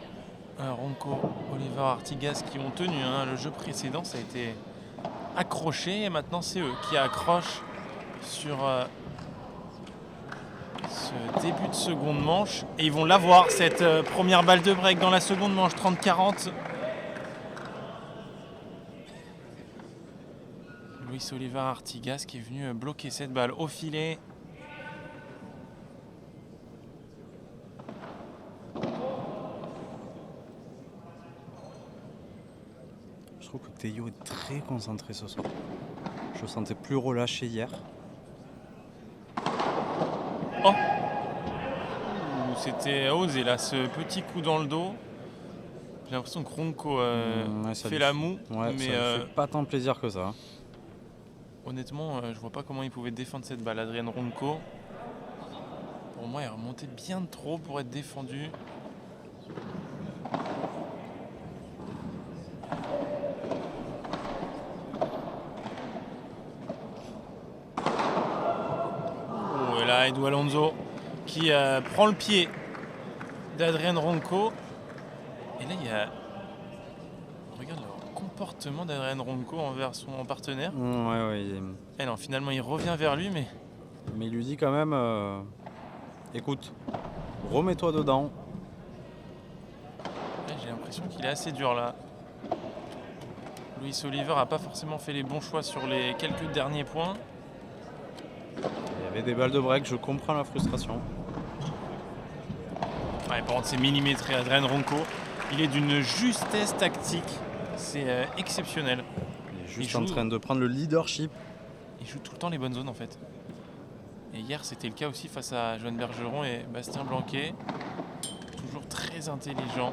Ronco, Oliver Artigas qui ont tenu. Le jeu précédent, ça a été accroché et maintenant c'est eux qui accrochent sur ce début de seconde manche. Et ils vont l'avoir, cette première balle de break dans la seconde manche, 30-40. Luis Oliver Artigas qui est venu bloquer cette balle au filet. Je trouve que Théo est très concentré ce soir. Je le sentais plus relâché hier. Oh, c'était osé là, ce petit coup dans le dos. J'ai l'impression que Ronco fait la moue. Ouais, mais ça fait pas tant plaisir que ça. Honnêtement, je vois pas comment il pouvait défendre cette balle, Adrien Ronco. Pour moi, il remontait bien trop pour être défendu. Oh, et là, Edu Alonso qui prend le pied d'Adrien Ronco. Et là, il y a... Regarde le comportement d'Adrien Ronco envers son partenaire. Ouais. Et non, finalement, il revient vers lui, mais il lui dit quand même écoute, remets-toi dedans. là, j'ai l'impression qu'il est assez dur là. Luis Oliver n'a pas forcément fait les bons choix sur les quelques derniers points. Il y avait des balles de break, je comprends la frustration. Ouais, par contre, c'est millimétré. Adrien Ronco, il est d'une justesse tactique. C'est exceptionnel. Il est juste en train de prendre le leadership. Il joue tout le temps les bonnes zones en fait. Et hier, c'était le cas aussi face à Johan Bergeron et Bastien Blanquet. Toujours très intelligent.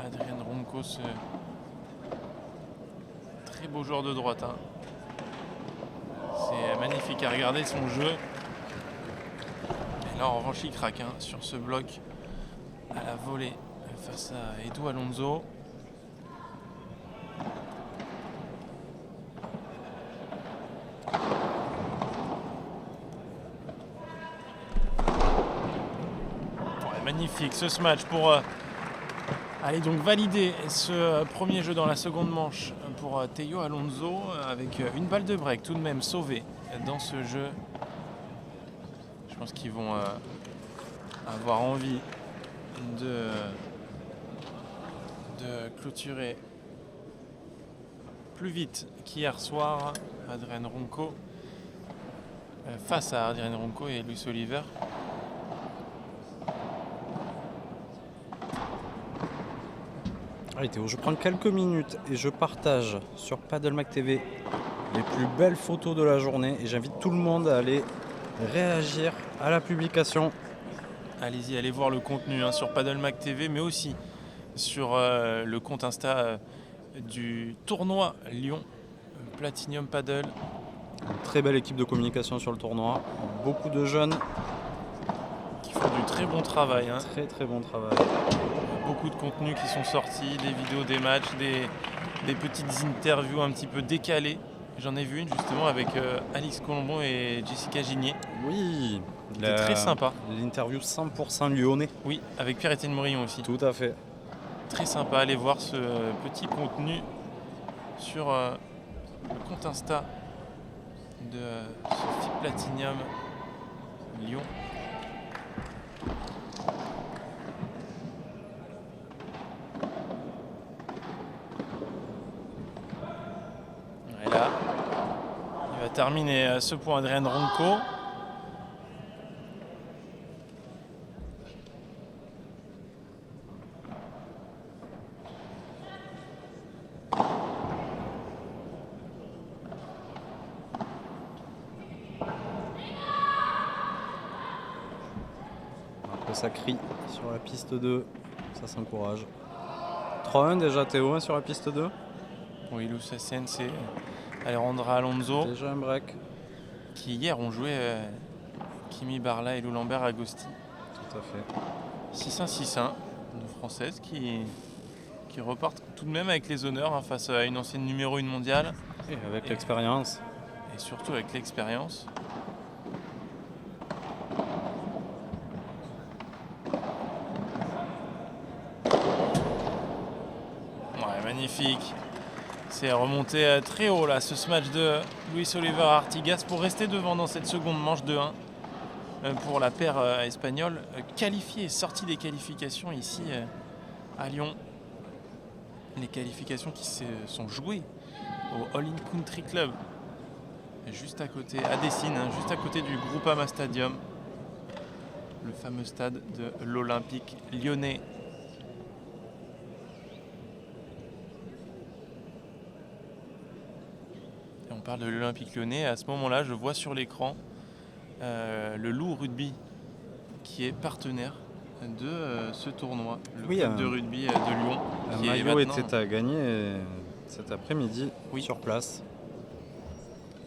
Adrien Ronco, ce très beau joueur de droite. C'est magnifique à regarder son jeu. Et là, en revanche, il craque sur ce bloc à la volée face à Edu Alonso. Magnifique ce match pour aller donc valider ce premier jeu dans la seconde manche pour Théo Alonso avec une balle de break tout de même sauvée dans ce jeu. Je pense qu'ils vont avoir envie de clôturer plus vite qu'hier soir. Adrien Ronco face à Adrien Ronco et Luis Oliver. Allez Théo, je prends quelques minutes et je partage sur Paddle TV les plus belles photos de la journée et j'invite tout le monde à aller réagir à la publication. Allez-y, allez voir le contenu sur Paddle TV, mais aussi sur le compte Insta du tournoi Lyon Platinum Paddle. Une très belle équipe de communication sur le tournoi, beaucoup de jeunes. Qui font du très bon travail. Très très bon travail. Beaucoup de contenus qui sont sortis, des vidéos des matchs, des petites interviews un petit peu décalées. J'en ai vu une justement avec Alix Colombon et Jessica Gigné. Oui, c'était très sympa. L'interview 100% lyonnais. Oui, avec Pierre-Étienne Morillon aussi. Tout à fait. Très sympa, allez voir ce petit contenu sur le compte Insta de Sophie Platinum Lyon. Et là, il va terminer ce point Adrien Ronco. Ça crie sur la piste 2, ça s'encourage. 3-1 déjà Théo sur la piste 2. Oui, Lou Sassen, c'est Alejandra Alonso. Déjà un break. Qui hier ont joué Kimi Barla et Lou Lambert Agosti. Tout à fait. 6-1, 6-1, nos Françaises qui repartent tout de même avec les honneurs face à une ancienne numéro 1 mondiale. Et avec l'expérience. Et surtout avec l'expérience. Magnifique. C'est remonté très haut là, ce smash de Luis Oliver Artigas pour rester devant dans cette seconde manche de 1 pour la paire espagnole qualifiée, sortie des qualifications ici à Lyon. Les qualifications qui se sont jouées au All In Country Club, juste à côté, à Dessines, juste à côté du Groupama Stadium, le fameux stade de l'Olympique lyonnais. On parle de l'Olympique lyonnais. À ce moment-là, je vois sur l'écran le Loup Rugby qui est partenaire de ce tournoi, le club de rugby de Lyon. Un maillot était à gagner cet après-midi sur place.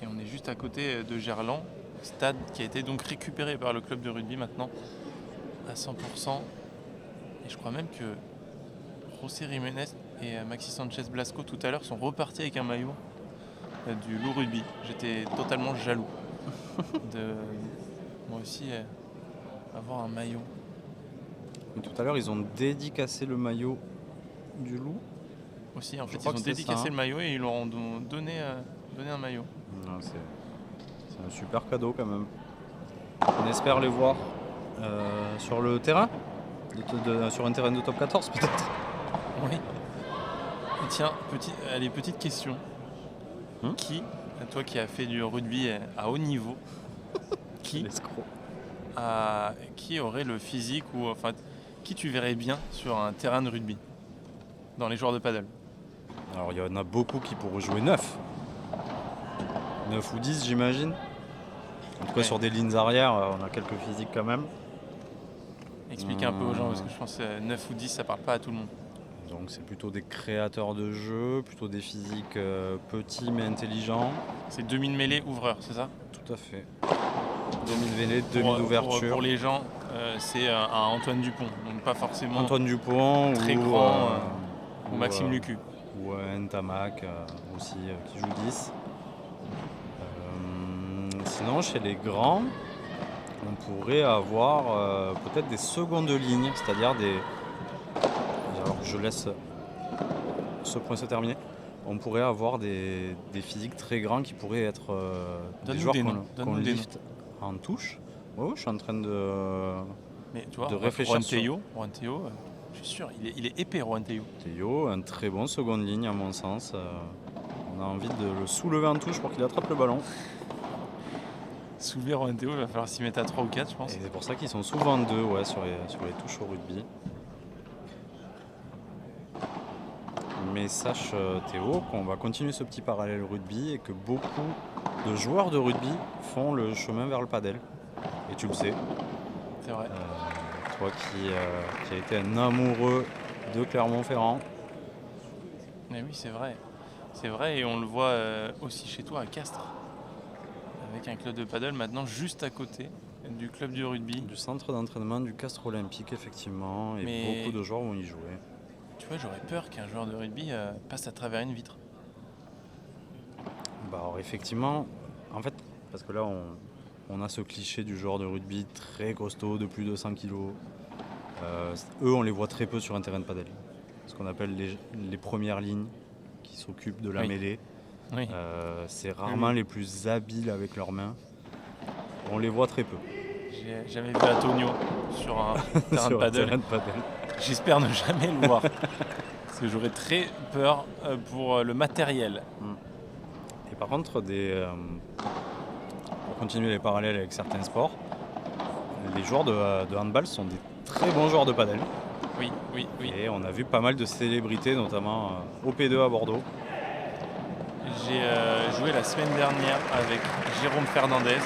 Et on est juste à côté de Gerland, stade qui a été donc récupéré par le club de rugby maintenant à 100%. Et je crois même que José Jiménez et Maxi Sanchez Blasco tout à l'heure sont repartis avec un maillot du Loup Rugby. J'étais totalement jaloux de moi aussi avoir un maillot. Et tout à l'heure, ils ont dédicacé le maillot du Loup. Aussi, en fait, ils ont dédicacé le maillot et ils leur ont donné un maillot. Non, c'est un super cadeau quand même. On espère les voir sur le terrain, sur un terrain de top 14 peut-être. Oui. Et tiens, petite question. Qui, toi qui as fait du rugby à haut niveau, qui aurait le physique ou enfin qui tu verrais bien sur un terrain de rugby dans les joueurs de paddle? Alors il y en a beaucoup qui pourraient jouer 9 ou 10 j'imagine. En tout cas sur des lignes arrière, on a quelques physiques quand même. Explique un peu aux gens parce que je pense que 9 ou 10 ça parle pas à tout le monde. Donc c'est plutôt des créateurs de jeux, plutôt des physiques petits mais intelligents. C'est demi-mêlée ouvreur, c'est ça? Tout à fait. Demi-mêlée, demi-d'ouverture. Pour les gens, c'est un Antoine Dupont, donc pas forcément Antoine Dupont très grand ou Maxime Lucu. Ou Ntamak aussi qui joue 10. Sinon chez les grands, on pourrait avoir peut-être des secondes lignes, c'est-à-dire des... Alors que je laisse ce point se terminer. On pourrait avoir des physiques très grands qui pourraient être des joueurs qu'on lift en touche. Ouais, je suis en train de réfléchir. Juan Théo, je suis sûr, il est épais, Juan Théo. Théo, un très bon seconde ligne à mon sens. On a envie de le soulever en touche pour qu'il attrape le ballon. Soulever Juan Théo, il va falloir s'y mettre à 3 ou 4, je pense. Et c'est pour ça qu'ils sont souvent deux sur les touches au rugby. Mais sache Théo qu'on va continuer ce petit parallèle rugby et que beaucoup de joueurs de rugby font le chemin vers le padel. Et tu le sais. C'est vrai. Toi qui as été un amoureux de Clermont-Ferrand. Mais oui, c'est vrai. C'est vrai et on le voit aussi chez toi à Castres. Avec un club de paddle maintenant juste à côté du club du rugby. Du centre d'entraînement du Castres Olympique, effectivement. Et beaucoup de joueurs vont y jouer. Tu vois, j'aurais peur qu'un joueur de rugby passe à travers une vitre. Alors effectivement, en fait, parce que là on a ce cliché du joueur de rugby très costaud, de plus de 100 kg. Eux, on les voit très peu sur un terrain de padel. Ce qu'on appelle les premières lignes qui s'occupent de la mêlée. Oui. C'est rarement les plus habiles avec leurs mains. On les voit très peu. J'ai jamais vu Antonio sur un terrain de paddle. J'espère ne jamais le voir. Parce que j'aurais très peur pour le matériel. Et par contre, pour continuer les parallèles avec certains sports, les joueurs de handball sont des très bons joueurs de paddle. Oui. Et on a vu pas mal de célébrités, notamment au P2 à Bordeaux. J'ai joué la semaine dernière avec Jérôme Fernandez,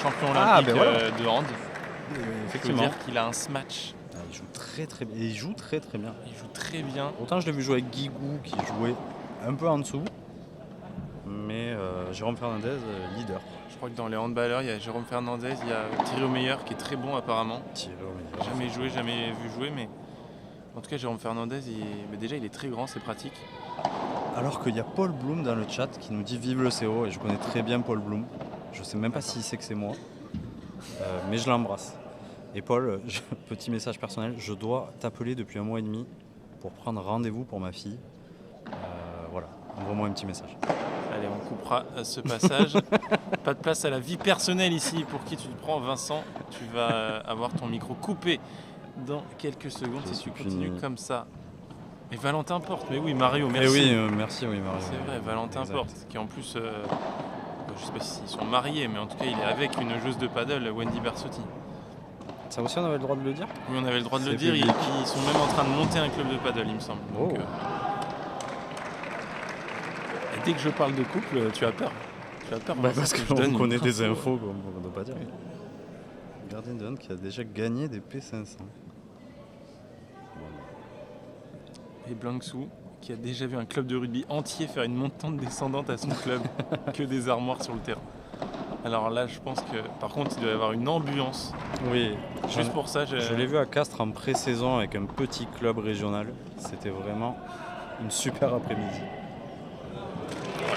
champion olympique de hand. Effectivement. Je veux dire qu'il a un smash. Il joue très très bien. Il joue très très bien. Il joue très bien. Autant je l'ai vu jouer avec Guigou qui jouait un peu en dessous. Mais Jérôme Fernandez, leader. Je crois que dans les handballeurs, il y a Jérôme Fernandez, il y a Thierry Omeyer qui est très bon apparemment. Jamais joué, jamais vu jouer, mais en tout cas Jérôme Fernandez, déjà il est très grand, c'est pratique. Alors qu'il y a Paul Bloom dans le chat qui nous dit vive le CO, et je connais très bien Paul Bloom. Je sais même pas s'il sait que c'est moi, mais je l'embrasse. Et Paul, petit message personnel, je dois t'appeler depuis 1 mois et demi pour prendre rendez-vous pour ma fille. Voilà, envoie-moi un petit message. Allez, on coupera ce passage. Pas de place à la vie personnelle ici. Pour qui tu te prends, Vincent? Tu vas avoir ton micro coupé dans quelques secondes si tu continues comme ça. Et Valentin Porte, mais oui, Mario, merci. Oui, merci, Mario. C'est vrai, Valentin Porte, qui en plus, je sais pas s'ils sont mariés, mais en tout cas, il est avec une joueuse de paddle, Wendy Bersotti. Ça aussi, on avait le droit de le dire? Oui, on avait le droit de le dire. Ils sont même en train de monter un club de paddle, il me semble. Donc, et dès que je parle de couple, tu as peur. Parce qu'on connaît des infos qu'on ne doit pas dire. Gardien de hand qui a déjà gagné des P500. Et Blancsou, qui a déjà vu un club de rugby entier faire une montante descendante à son club, que des armoires sur le terrain. Alors là, je pense que, par contre, il doit y avoir une ambiance. Oui. Juste pour ça, je l'ai vu à Castres en pré-saison avec un petit club régional. C'était vraiment une super après-midi.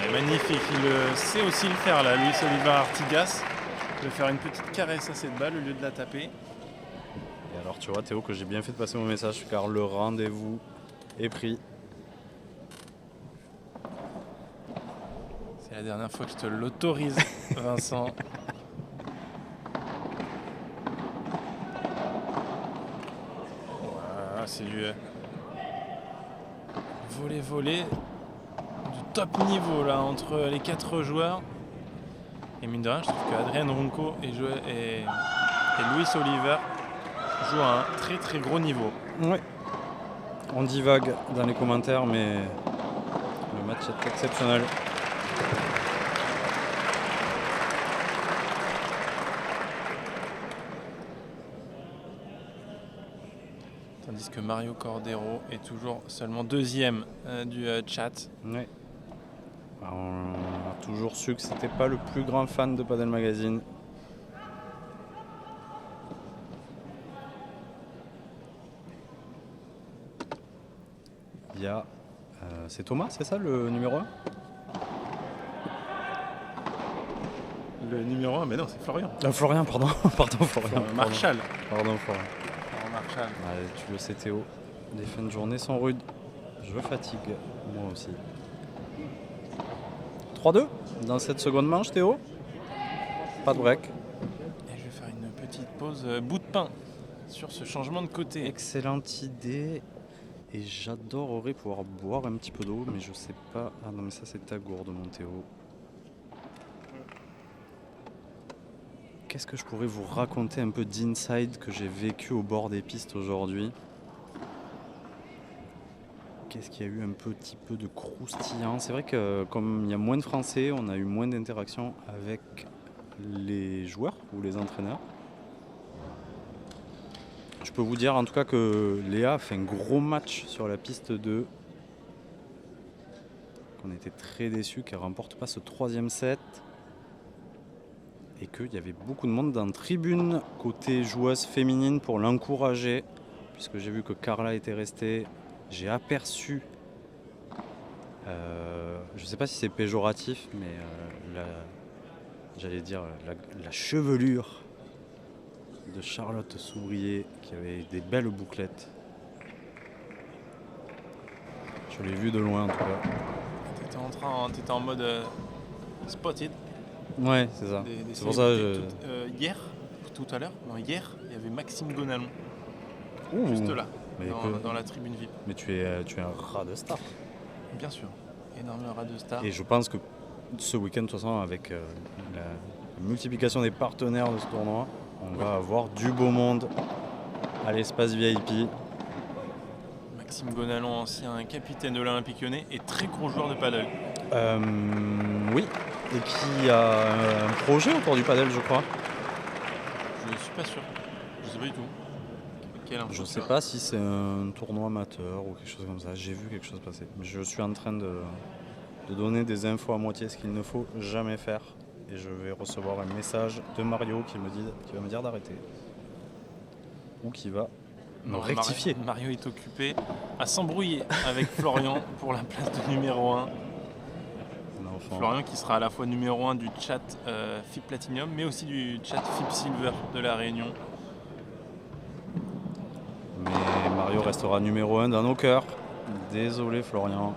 Il est magnifique. Il sait aussi le faire, là, Luis Oliver Artigas, de faire une petite caresse à cette balle au lieu de la taper. Et alors, tu vois, Théo, que j'ai bien fait de passer mon message, car le rendez-vous est pris. C'est la dernière fois que je te l'autorise, Vincent. Voilà, c'est du volley du top niveau là entre les 4 joueurs. Et mine de rien, je trouve qu'Adrien Ronco et Luis Oliver jouent à un très très gros niveau. Oui. On divague dans les commentaires, mais le match est exceptionnel. Tandis que Mario Cordero est toujours seulement 2e du chat. Oui. On a toujours su que c'était pas le plus grand fan de Padel Magazine. Il y a... c'est Thomas, c'est ça le numéro 1? Le numéro 1, mais non, c'est Florian. Florian, pardon. Florian. Marshall. Pardon, Florian. Marshall. Allez, tu le sais Théo, les fins de journée sont rudes. Je fatigue, moi aussi. 3-2 dans cette seconde manche, Théo. Pas de break. Et je vais faire une petite pause bout de pain sur ce changement de côté. Excellente idée. Et j'adorerais pouvoir boire un petit peu d'eau, mais je sais pas. Ah non, mais ça c'est ta gourde, mon Théo. Qu'est-ce que je pourrais vous raconter un peu d'inside que j'ai vécu au bord des pistes aujourd'hui? Qu'est-ce qu'il y a eu un petit peu de croustillant? C'est vrai que comme il y a moins de Français, on a eu moins d'interaction avec les joueurs ou les entraîneurs. Je peux vous dire en tout cas que Léa a fait un gros match sur la piste 2. On était très déçus qu'elle ne remporte pas ce 3e set. Et qu'il y avait beaucoup de monde dans la tribune côté joueuse féminine pour l'encourager. Puisque j'ai vu que Carla était restée. J'ai aperçu, je ne sais pas si c'est péjoratif, mais j'allais dire la chevelure de Charlotte Souvrier qui avait des belles bouclettes. Je l'ai vu de loin en tout cas. T'étais en mode spotted. Ouais, c'est ça. C'est pour ça que hier, tout à l'heure, hier, il y avait Maxime Gonalon. Ouh, juste là, dans la tribune VIP. Mais tu es un rat de star. Bien sûr, énorme rat de star. Et je pense que ce week-end, de toute façon, avec la multiplication des partenaires de ce tournoi, on va avoir du beau monde à l'espace VIP. Maxime Gonalon, ancien capitaine de l'Olympique Lyonnais et très gros joueur de paddle. Oui, et qui a un projet autour du paddle, je crois. Je suis pas sûr, je sais pas du tout. Je sais pas si c'est un tournoi amateur ou quelque chose comme ça. J'ai vu quelque chose passer. Je suis en train de donner des infos à moitié, ce qu'il ne faut jamais faire. Et je vais recevoir un message de Mario qui va me dire d'arrêter. Ou qui va me rectifier. Mario est occupé à s'embrouiller avec Florian pour la place de numéro 1. Florian qui sera à la fois numéro 1 du chat FIP Platinum, mais aussi du chat FIP Silver de la Réunion. Mais Mario restera numéro 1 dans nos cœurs. Désolé Florian.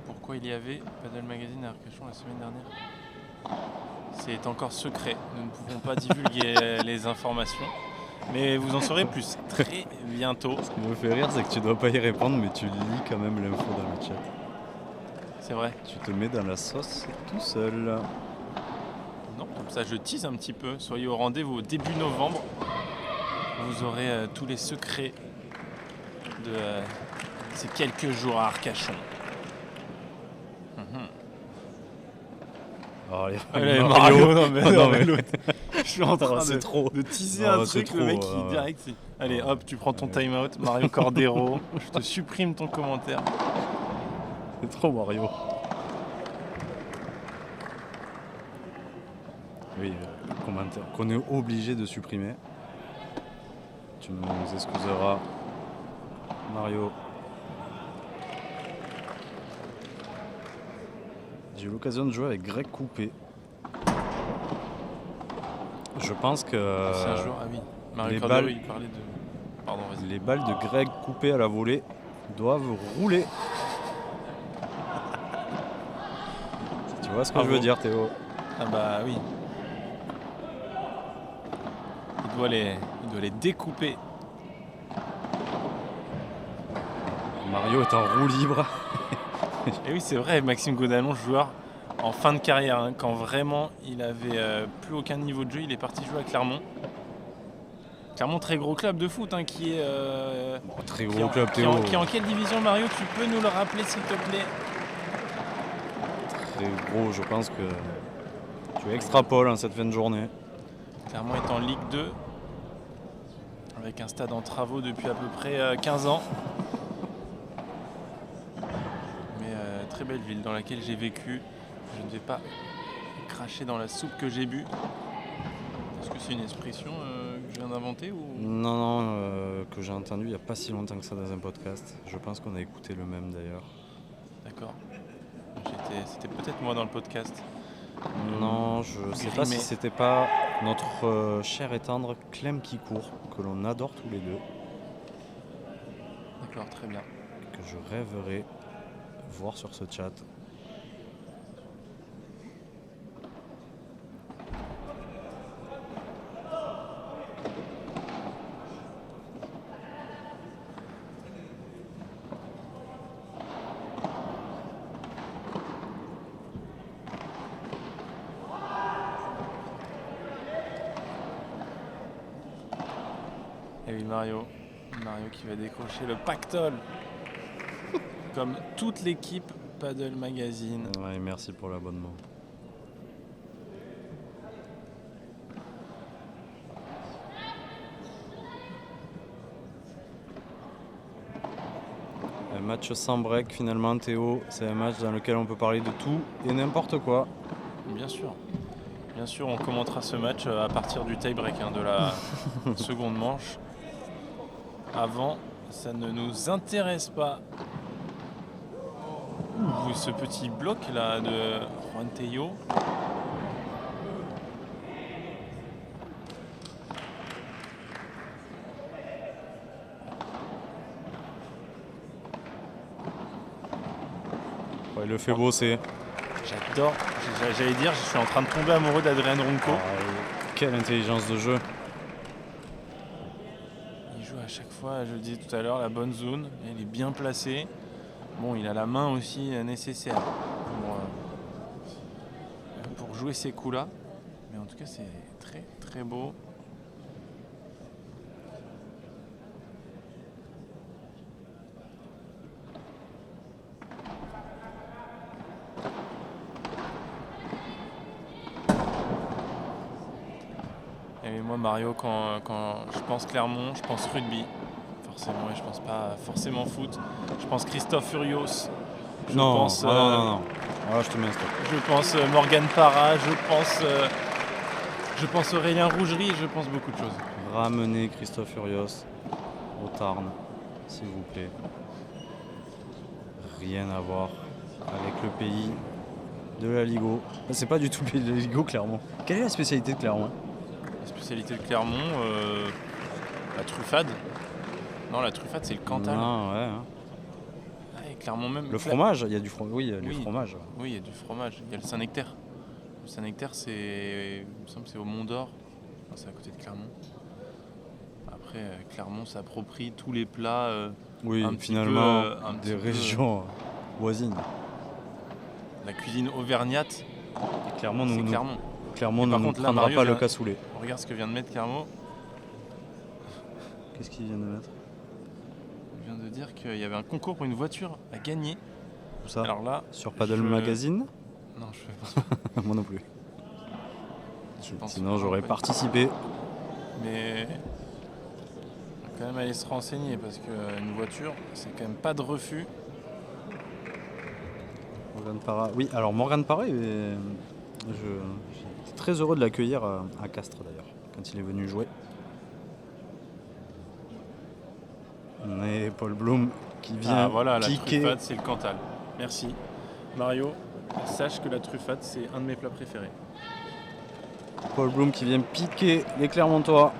Pourquoi il y avait Paddle Magazine à Arcachon la semaine dernière? C'est encore secret. Nous ne pouvons pas divulguer les informations. Mais vous en saurez plus très bientôt. Ce qui me fait rire, c'est que tu dois pas y répondre, mais tu lis quand même l'info dans le chat. C'est vrai. Tu te mets dans la sauce tout seul. Non, comme ça je tease un petit peu. Soyez au rendez-vous au début novembre. Vous aurez tous les secrets de ces quelques jours à Arcachon. Allez, Mario, non mais l'autre. Je suis en train de teaser un truc, le mec qui direct. Allez hop, tu prends ton time out, Mario Cordero. Je te supprime ton commentaire. C'est trop Mario. Oui, commentaire qu'on est obligé de supprimer. Tu nous excuseras, Mario. J'ai eu l'occasion de jouer avec Greg Coupé. Je pense que c'est un joueur, ah oui. Mario Cordero, il parlait de... Pardon, vas-y. Les balles de Greg Coupé à la volée doivent rouler. Tu vois ce que je veux dire, Théo? Ah bah oui. Il doit les découper. Mario est en roue libre. Et oui, c'est vrai, Maxime Gonalon, joueur en fin de carrière, hein, quand vraiment il avait plus aucun niveau de jeu, il est parti jouer à Clermont. Clermont, très gros club de foot, hein, qui est... très gros club, Théo. Qui est en quelle division, Mario? Tu peux nous le rappeler, s'il te plaît? Très gros, je pense que tu extrapoles en cette fin de journée. Clermont est en Ligue 2, avec un stade en travaux depuis à peu près 15 ans. Très belle ville dans laquelle j'ai vécu. Je ne vais pas cracher dans la soupe que j'ai bu. Est-ce que c'est une expression que je viens d'inventer ou... Non, que j'ai entendu il n'y a pas si longtemps que ça dans un podcast. Je pense qu'on a écouté le même d'ailleurs. D'accord. C'était peut-être moi dans le podcast. Non, je ne sais pas si c'était pas notre cher et tendre Clem qui court, que l'on adore tous les deux. D'accord, très bien. Que je rêverais voir sur ce chat. Et oui, Mario qui va décrocher le pactole. Comme toute l'équipe Paddle Magazine. Ouais, merci pour l'abonnement. Un match sans break finalement, Théo. C'est un match dans lequel on peut parler de tout et n'importe quoi. Bien sûr, on commentera ce match à partir du tie-break de la seconde manche. Avant, ça ne nous intéresse pas. Ouh, ce petit bloc là de Juan Tello. Ouais, il le fait bosser. J'adore. J'allais dire, je suis en train de tomber amoureux d'Adrien Ronco. Quelle intelligence de jeu. Il joue à chaque fois, je le disais tout à l'heure, la bonne zone. Il est bien placé. Bon, il a la main aussi nécessaire pour jouer ces coups-là. Mais en tout cas, c'est très très beau. Et moi, Mario, quand je pense Clermont, je pense rugby. Forcément, et je pense pas forcément foot. Je pense Christophe Furios. Non. Ah, je te mets un stop. Je pense Morgane Parra. Je pense Aurélien Rougerie. Je pense beaucoup de choses. Ramenez Christophe Furios au Tarn, s'il vous plaît. Rien à voir avec le pays de la Ligo. C'est pas du tout le pays de la Ligo, Clermont. Quelle est la spécialité de Clermont? La spécialité de Clermont, la truffade. Non, la truffade, c'est le Cantal. Non, ouais. Et Clermont même. Le fromage, il y a du fromage. Oui, il y a du fromage. Oui, il y a du fromage. Il y a le Saint-Nectaire. Le Saint-Nectaire, il me semble que c'est au Mont d'Or. C'est à côté de Clermont. Après, Clermont s'approprie tous les plats. Oui, finalement, des régions voisines. La cuisine auvergnate. Et Clermont, c'est Clermont. Clermont ne nous prendra pas le cassoulet. Regarde ce que vient de mettre Clermont. Qu'est-ce qu'il vient de mettre? Il vient de dire qu'il y avait un concours pour une voiture à gagner. Où ça? Alors là, sur Paddle Magazine? Non, je fais pas. Moi non plus. Sinon, j'aurais participé. Mais on va quand même aller se renseigner parce qu'une voiture, c'est quand même pas de refus. Morgane Parra. Oui, alors Morgane Parra, j'étais très heureux de l'accueillir à Castres d'ailleurs, quand il est venu jouer. Et Paul Bloom qui vient voilà, piquer. La truffade, c'est le Cantal. Merci. Mario, sache que la truffade, c'est un de mes plats préférés. Paul Bloom qui vient piquer les Clermontois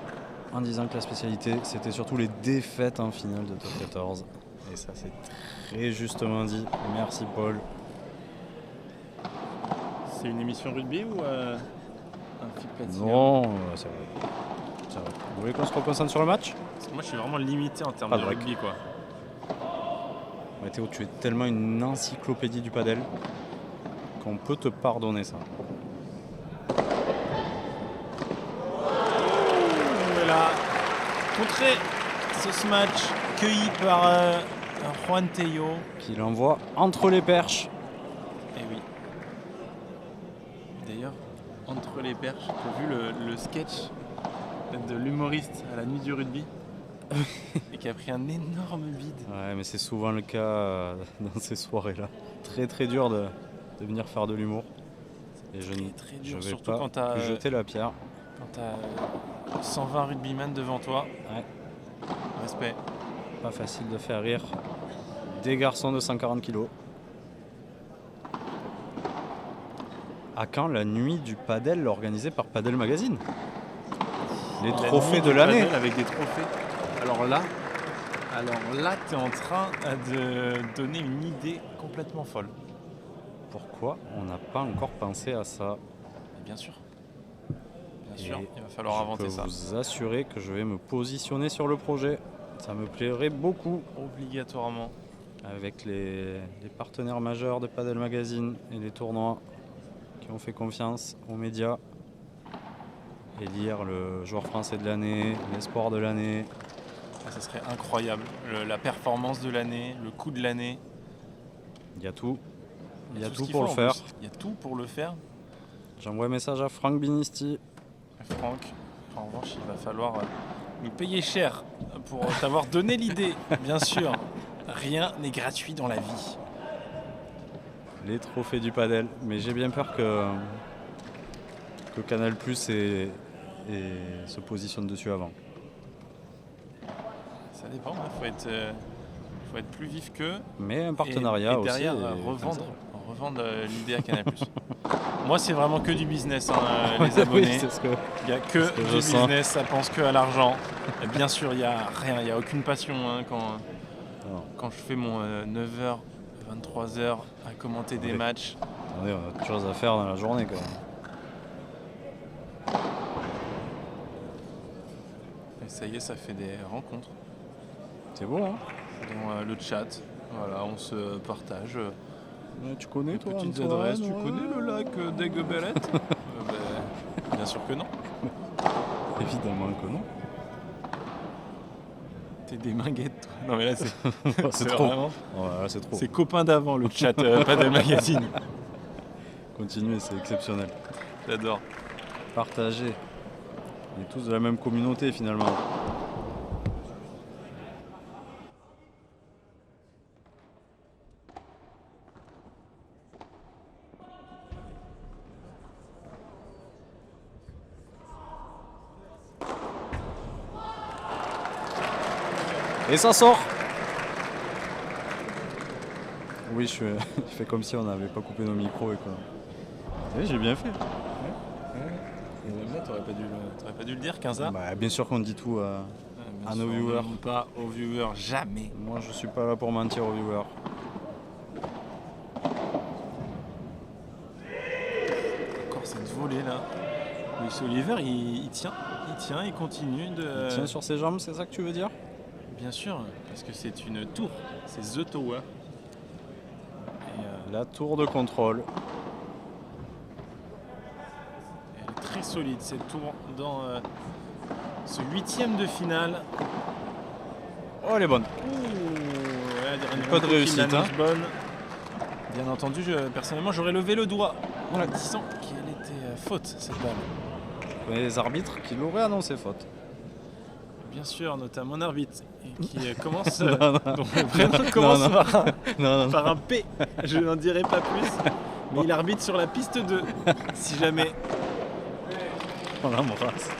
en disant que la spécialité, c'était surtout les défaites en finale de top 14. Et ça, c'est très justement dit. Merci Paul. C'est une émission rugby ou un flip platine? Non, c'est vrai. Vous voulez qu'on se reconcentre sur le match? Parce que moi, je suis vraiment limité en termes de rugby, quoi. Ouais, Théo, tu es tellement une encyclopédie du padel qu'on peut te pardonner ça. Voilà, contré ce match cueilli par Juan Tello. Qui l'envoie entre les perches. Et oui. D'ailleurs, entre les perches, tu as vu le sketch de l'humoriste à la nuit du rugby et qui a pris un énorme vide. Ouais, mais c'est souvent le cas dans ces soirées-là. Très très dur de venir faire de l'humour. Et je ne vais pas lui jeter la pierre. Quand t'as 120 rugbyman devant toi, ouais. Respect. Pas facile de faire rire des garçons de 140 kilos. À quand la nuit du padel organisée par Paddle Magazine? Les trophées de l'année. Avec des trophées. Alors là, tu es en train de donner une idée complètement folle. Pourquoi on n'a pas encore pensé à ça? Bien sûr. Bien sûr, il va falloir inventer ça. Je peux vous assurer que je vais me positionner sur le projet. Ça me plairait beaucoup. Obligatoirement. Avec les partenaires majeurs de Paddle Magazine et les tournois qui ont fait confiance aux médias. Élire le joueur français de l'année, l'espoir de l'année, Ça serait incroyable. La performance de l'année, le coup de l'année. Il y a tout. Il y a ce tout qu'il pour le faut, en faire. plus. Il y a tout pour le faire. J'envoie un message à Franck Binisti. Franck, en revanche, il va falloir nous payer cher pour t'avoir donné l'idée. Bien sûr, rien n'est gratuit dans la vie. Les trophées du padel. Mais j'ai bien peur que Canal+ se positionne dessus avant. Ça dépend, il faut être plus vif qu'eux. Mais un partenariat et derrière, aussi. revendre l'idée à Canal+. Moi, c'est vraiment que du business, les abonnés. Oui, c'est ce que... Il n'y a que du business, ça pense que à l'argent. Et bien sûr, il n'y a rien, il n'y a aucune passion quand je fais mon 9h, 23h à commenter des matchs. Attendez, on a autre chose à faire dans la journée quand même. Et ça y est, ça fait des rencontres C'est beau, hein? dans le chat. Voilà, on se partage. Tu connais, toi, Petites Antoine, adresses. Tu ouais. connais le lac d'Aiguebelette Bien sûr que non. Évidemment que non. T'es des minguettes, toi. Non mais là, c'est C'est trop. vraiment... Ouais, là, c'est trop. C'est copain d'avant, le chat Padel Magazine. Continuez, c'est exceptionnel. J'adore. Partagez. On est tous de la même communauté finalement. Et ça sort. Oui, je fais comme si on n'avait pas coupé nos micros et quoi. Oui, j'ai bien fait. Et même là, t'aurais pas dû le dire, 15h. Bah, bien sûr qu'on dit tout à nos viewers. Pas aux viewers, jamais. Moi, je suis pas là pour mentir aux viewers. Encore cette volée là. Luis Oliver, il tient, il continue de. Il tient sur ses jambes, c'est ça que tu veux dire? Bien sûr, parce que c'est une tour, c'est The Tower. Et, La tour de contrôle. elle est très solide cette tour dans ce 8e de finale. Oh, elle est bonne. Pas de réussite, hein. Bonne. Bien entendu, personnellement, j'aurais levé le doigt en disant qu'elle était faute cette balle. Vous connaissez les arbitres qui l'auraient annoncé faute. Bien sûr, notamment un arbitre et qui commence, Non. dont le prénom commence Non. par un P. Je n'en dirai pas plus, mais il arbitre sur la piste 2. Si jamais. On l'embrasse.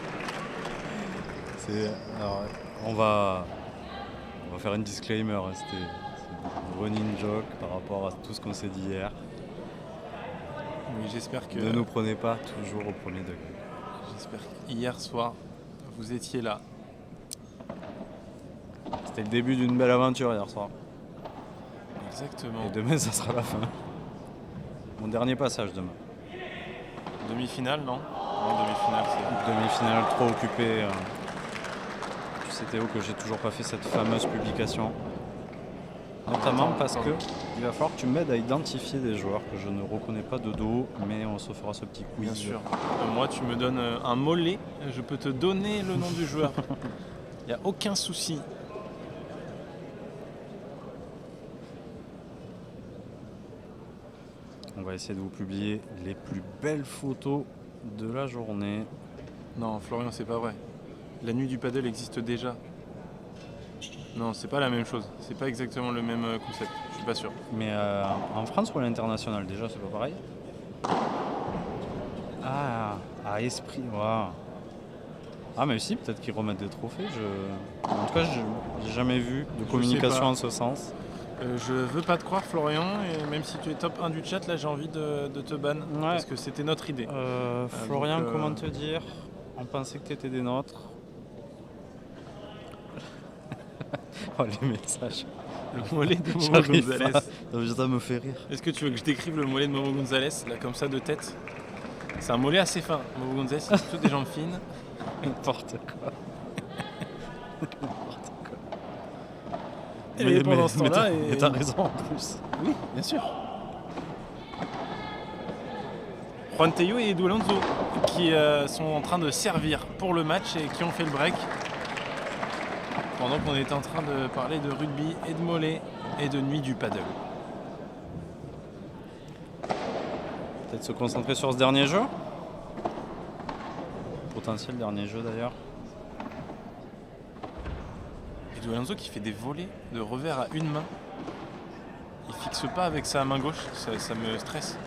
Alors, on va faire une disclaimer. Hein. C'était un running joke par rapport à tout ce qu'on s'est dit hier. Oui, j'espère que. Ne nous prenez pas toujours au premier degré. J'espère qu'hier soir, vous étiez là. C'était le début d'une belle aventure hier soir. Exactement. Et demain, ça sera la fin. Mon dernier passage demain. Demi-finale, non? Non, demi-finale, c'est. Demi-finale trop occupé. Tu sais Théo que j'ai toujours pas fait cette fameuse publication. Notamment parce que il va falloir que tu m'aides à identifier des joueurs que je ne reconnais pas de dos, mais on se fera ce petit quiz. Bien sûr. Moi, tu me donnes un mollet, je peux te donner le nom du joueur. Il n'y a aucun souci. On va essayer de vous publier les plus belles photos de la journée. Non, Florian, c'est pas vrai. La nuit du paddle existe déjà. Non, c'est pas la même chose. C'est pas exactement le même concept. Je suis pas sûr. Mais en France ou à l'international, déjà, c'est pas pareil. Ah, à Esprit, waouh. Ah, mais si, peut-être qu'ils remettent des trophées. En tout cas, j'ai jamais vu de communication en ce sens. Je veux pas te croire, Florian, et même si tu es top 1 du chat, là j'ai envie de te ban, parce que c'était notre idée. Florian, comment te dire? On pensait que tu étais des nôtres. Oh, les messages. Le mollet de Momo Gonzalez. Ça me fait rire. Est-ce que tu veux que je décrive le mollet de Momo Gonzalez, là comme ça de tête? C'est un mollet assez fin. Momo Gonzalez, il a plutôt des jambes fines. N'importe quoi. Et pendant ce temps-là... Mais t'as raison en plus. Oui, bien sûr. Juan Tello et Edu Alonso qui sont en train de servir pour le match et qui ont fait le break. pendant qu'on est en train de parler de rugby et de mollet et de nuit du paddle. Peut-être se concentrer sur ce dernier jeu. Potentiel dernier jeu d'ailleurs. Edu Alonso qui fait des volées de revers à une main. Il fixe pas avec sa main gauche, ça me stresse.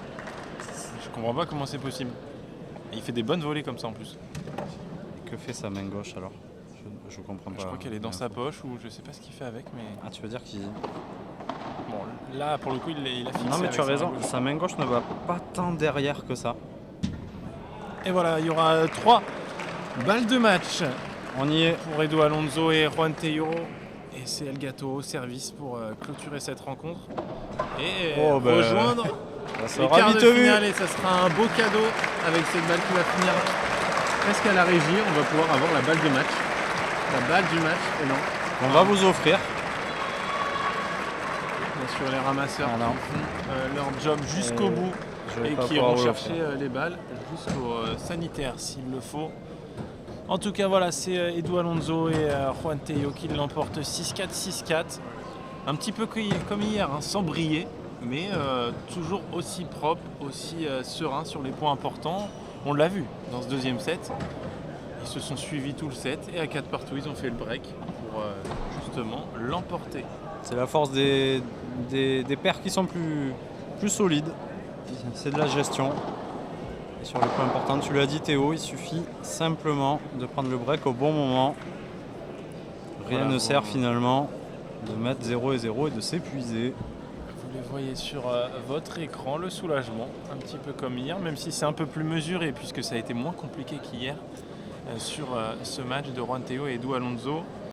Je comprends pas comment c'est possible. Et il fait des bonnes volées comme ça en plus. Et que fait sa main gauche alors? Je comprends pas. Je crois qu'elle est dans sa poche ou je sais pas ce qu'il fait avec, mais. Ah, tu veux dire qu'il. Bon, là pour le coup il a fixé. Non mais tu as avec sa raison, main gauche. sa main gauche ne va pas tant derrière que ça. Et voilà, il y aura 3 balles de match On y est. pour Edu Alonso et Juan Tello. Et c'est El Gato au service pour clôturer cette rencontre. Et rejoindre Ça les sera quarts de vite vu. finale. Et ça sera un beau cadeau avec cette balle qui va finir presque à la régie. On va pouvoir avoir la balle de match. La balle du match, et non. On va vous offrir. Bien sûr, les ramasseurs Voilà. qui font leur job jusqu'au bout Je vais et pas qui pouvoir iront vous chercher l'offrir. les balles jusqu'au sanitaire s'il le faut. En tout cas, voilà, c'est Edu Alonso et Juan Tello qui l'emportent 6-4, 6-4. Un petit peu comme hier, hein, sans briller, mais toujours aussi propre, aussi serein sur les points importants. On l'a vu dans ce deuxième set. Ils se sont suivis tout le set et à 4 partout, ils ont fait le break pour justement l'emporter. C'est la force des paires qui sont plus solides. C'est de la gestion. Et sur les points importants, tu l'as dit Théo, il suffit simplement de prendre le break au bon moment. Rien Voilà, ne sert bon. finalement de mettre 0 et 0 et de s'épuiser. Vous les voyez sur votre écran, le soulagement, un petit peu comme hier, même si c'est un peu plus mesuré puisque ça a été moins compliqué qu'hier sur ce match de Juan Tello et Edu Alonso.